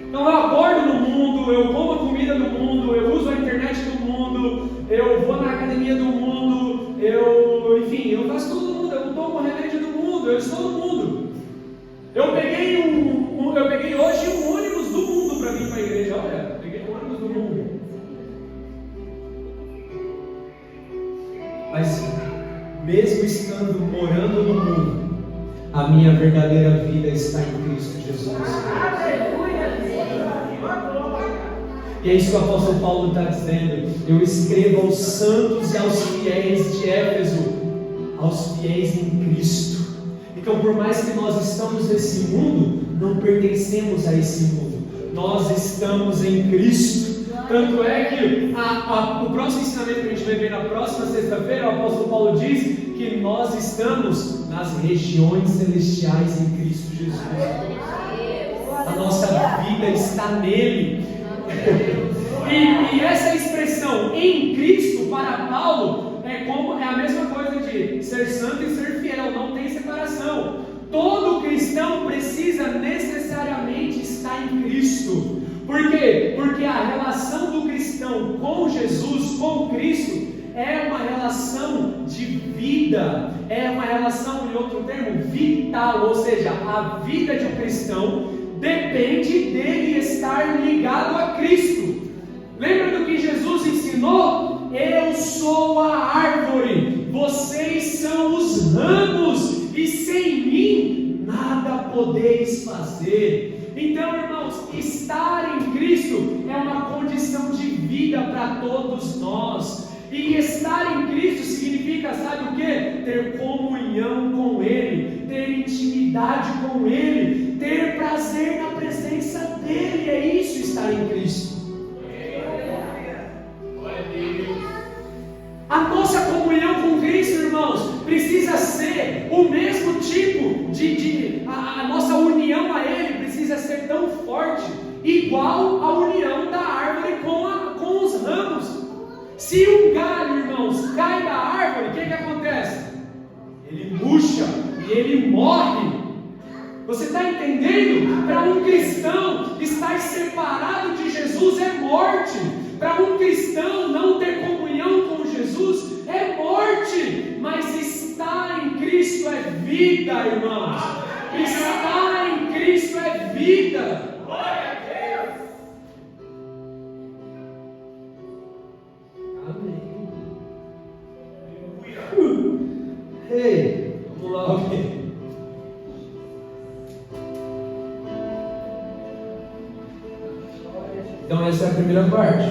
Então eu acordo no mundo, eu como a comida do mundo, eu uso a internet do mundo, eu vou na academia do mundo, enfim, eu faço tudo do mundo, eu tomo remédio do mundo, eu estou no mundo. Eu peguei hoje um ônibus do mundo para vir para a igreja. Olha, peguei um ônibus do mundo. Mas mesmo estando morando no mundo, a minha verdadeira vida está em Cristo Jesus. E é isso que o apóstolo Paulo está dizendo. Eu escrevo aos santos e aos fiéis de Éfeso aos fiéis em Cristo. Então, por mais que nós estamos nesse mundo, não pertencemos a esse mundo. Nós estamos em Cristo. Tanto é que o próximo ensinamento que a gente vai ver na próxima sexta-feira, o apóstolo Paulo diz que nós estamos nas regiões celestiais em Cristo Jesus. A nossa vida está nele. E essa expressão em Cristo para Paulo é a mesma coisa de ser santo e ser fiel, não tem separação. Todo cristão precisa necessariamente estar em Cristo. Por quê? Porque a relação do cristão com Jesus, com Cristo, é uma relação de vida, é uma relação, em outro termo, vital, ou seja, a vida de um cristão depende dele estar ligado a Cristo. Lembra do que Jesus ensinou? Eu sou a árvore, vocês são os ramos, e sem mim nada podeis fazer. Então, irmãos, estar em Cristo é uma condição de vida para todos nós. E estar em Cristo significa, sabe o que? Ter comunhão com Ele, ter intimidade com Ele, ter prazer na presença dEle. É isso, estar em Cristo. A nossa comunhão com Cristo, irmãos, precisa ser o mesmo tipo a nossa união a Ele precisa ser tão forte, igual a união da árvore com os ramos. Se um galho, irmãos, cai da árvore, o que acontece? Ele murcha e ele morre. Você está entendendo? Para um cristão, estar separado de Jesus é morte. Para um cristão não ter comunhão com Jesus é morte. Mas estar em Cristo é vida, irmãos. Estar em Cristo é vida. Ei, vamos lá, ok. Então essa é a primeira parte.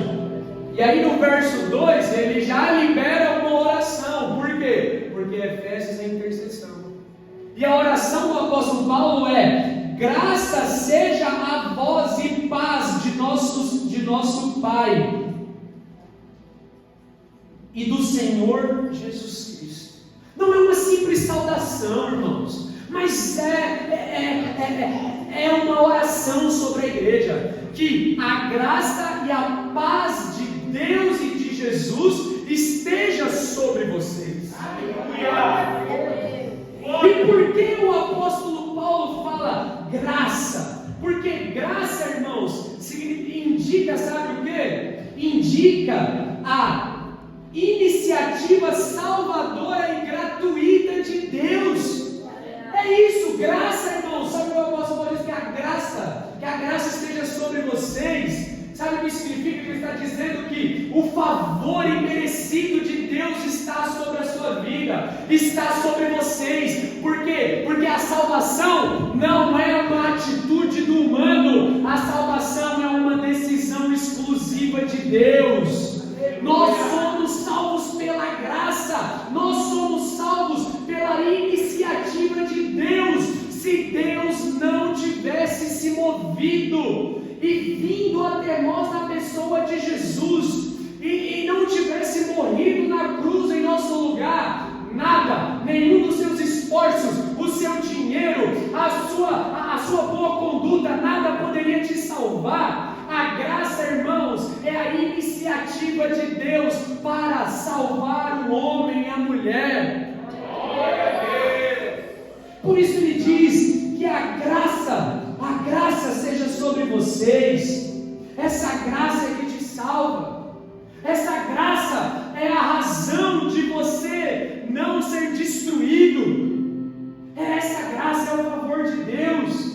E aí no verso 2 ele já libera uma oração. Por quê? Porque Efésios é intercessão. E a oração do apóstolo Paulo é: graça seja a vós e paz de nosso Pai e do Senhor Jesus Cristo. Não é uma simples saudação, irmãos, mas é uma oração sobre a igreja, que a graça e a paz de Deus e de Jesus esteja sobre vocês. E por que o apóstolo Paulo fala graça? Porque graça, irmãos, indica, sabe o que? Indica a iniciativa salvadora e gratuita de Deus. É isso, graça, irmãos. Sabe o que o apóstolo Paulo diz? Que a graça esteja sobre vocês. Sabe o que significa? Que ele está dizendo que o favor imerecido de Deus está sobre a sua vida, está sobre vocês. Por quê? Porque a salvação não é uma atitude do humano, a salvação é uma decisão exclusiva de Deus. Nós somos salvos pela graça, nós somos salvos pela iniciativa de Deus. Se Deus não tivesse se movido e vindo até nós na pessoa de Jesus, e não tivesse morrido na cruz em nosso lugar, nada, nenhum dos seus esforços, o seu dinheiro, a sua boa conduta, nada poderia te salvar. A graça, irmãos, é a iniciativa de Deus para salvar o homem e a mulher. Por isso ele diz que a graça seja sobre vocês. Essa graça é que te salva. Essa graça é a razão de você não ser destruído. Essa graça é o favor de Deus.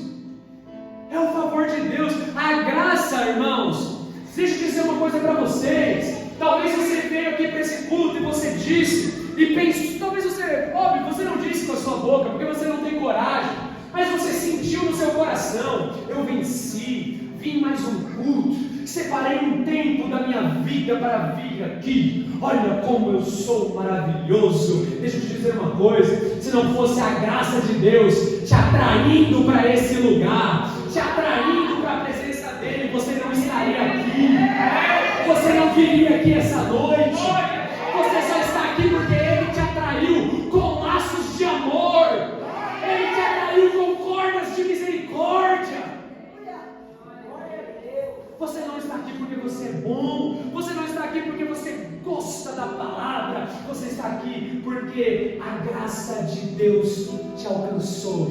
É o favor de Deus. A graça, irmãos, deixa eu dizer uma coisa para vocês. Talvez você veio aqui para esse culto e você disse, e pense, talvez você não disse com a sua boca, porque você não tem coragem, mas você sentiu no seu coração: eu venci, vim mais um culto, separei um tempo da minha vida para vir aqui. Olha como eu sou maravilhoso. Deixa eu te dizer uma coisa: se não fosse a graça de Deus te atraindo para esse lugar, te atraindo para a presença dele, você não estaria aqui. Você não viria aqui essa noite. Você só está aqui porque ele te atraiu com laços de amor. Ele te atraiu com cordas de misericórdia. Você não está aqui porque você é bom. Você não está aqui porque você gosta da palavra. Você está aqui porque a graça de Deus te alcançou.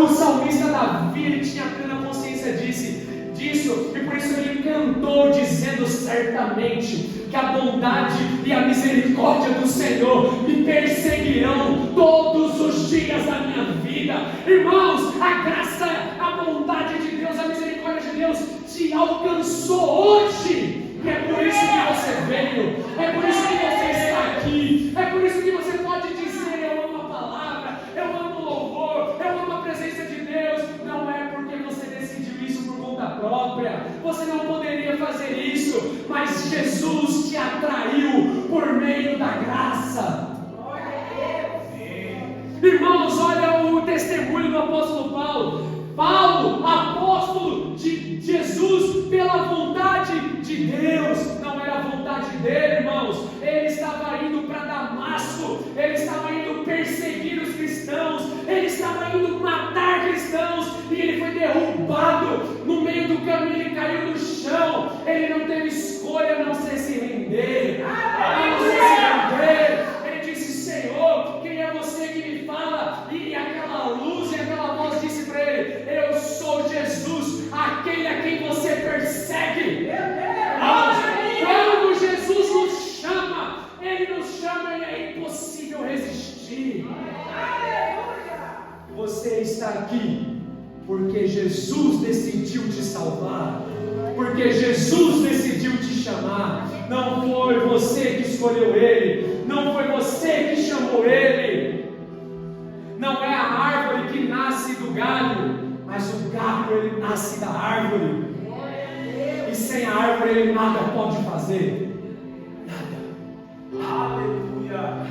O salmista Davi, ele tinha plena consciência disso, e por isso ele cantou dizendo certamente que a bondade e a misericórdia do Senhor me perseguirão todos os dias da minha vida. Irmãos, a graça, a bondade de Deus, a misericórdia de Deus te alcançou hoje. E é por isso que você veio, é por isso que você está aqui, é por isso que você pode dizer: eu amo a palavra, eu amo o louvor, eu amo a presença de Deus. Não é porque você decidiu isso por conta própria, você não poderia fazer isso, mas Jesus te atraiu por meio da graça. Irmãos, olha o testemunho do apóstolo Paulo. Paulo, apóstolo de Jesus pela vontade de Deus. Não era a vontade dele, irmãos. Ele estava indo para Damasco, ele estava indo perseguir os cristãos, ele estava indo matar cristãos, e ele foi derrubado no meio do caminho. Ele caiu no chão. Ele não teve escolha a não ser se render. Ele disse: Senhor, quem é você que me fala? E aquela luz e aquela voz disse para ele: eu sou Jesus, aquele a quem você persegue. Quando Jesus nos chama, ele nos chama e é impossível resistir. Você está aqui porque Jesus decidiu te salvar, porque Jesus decidiu te chamar. Não foi você que escolheu ele, não foi você que chamou ele. Não é a árvore que nasce do galho, mas o galho ele nasce da árvore. E sem a árvore ele nada pode fazer. Nada. Aleluia.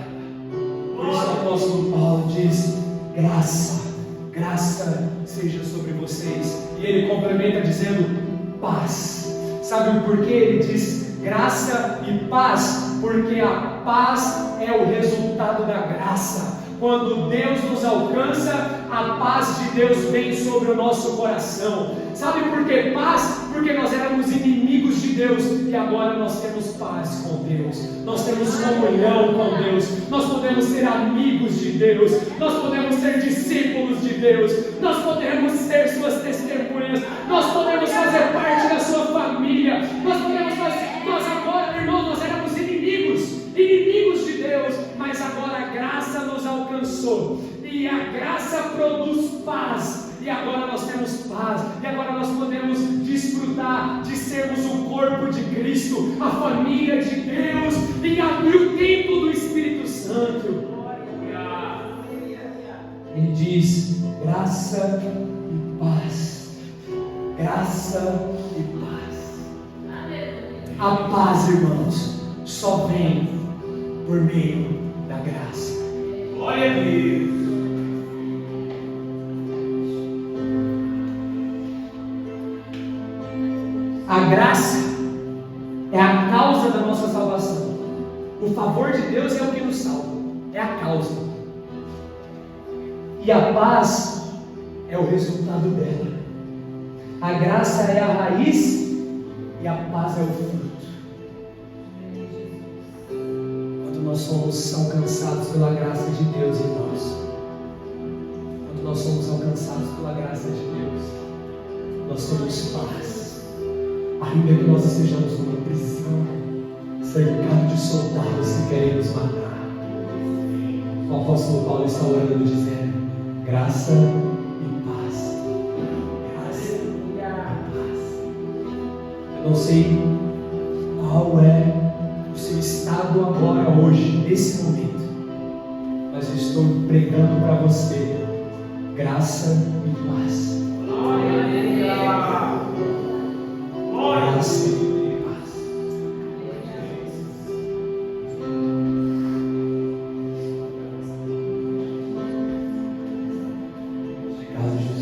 Por isso o apóstolo Paulo diz: graça seja sobre vocês. E ele complementa dizendo: paz. Sabe por que ele diz graça e paz? Porque a paz é o resultado da graça. Quando Deus nos alcança, a paz de Deus vem sobre o nosso coração. Sabe por que paz? Porque nós éramos inimigos de Deus e agora nós temos paz com Deus. Nós temos comunhão com Deus. Nós podemos ser amigos de Deus. Nós podemos ser discípulos de Deus. Nós podemos ser suas testemunhas. Nós podemos fazer parte da sua família. Nós podemos fazer. Nós agora, irmãos, nós éramos inimigos de Deus, mas agora a graça nos alcançou, e a graça produz paz, e agora nós temos paz, e agora nós podemos desfrutar de sermos o corpo de Cristo, a família de Deus, e o templo do Espírito Santo. Ele diz: graça e paz, graça e paz. A paz, irmãos, só vem por meio da graça. Glória a Deus. A graça é a causa da nossa salvação. O favor de Deus é o que nos salva, é a causa. E a paz é o resultado dela. A graça é a raiz e a paz é o fruto. Nós somos alcançados pela graça de Deus em nós. Quando nós somos alcançados pela graça de Deus, nós temos paz. Ainda que nós estejamos numa prisão, cercado de soldados que querem nos matar, o apóstolo Paulo está orando dizendo: graça e paz. Graça e paz. Eu não sei qual é o seu estado agora, hoje, nesse momento, mas eu estou pregando para você graça e paz. Graça e paz. Obrigado, Jesus.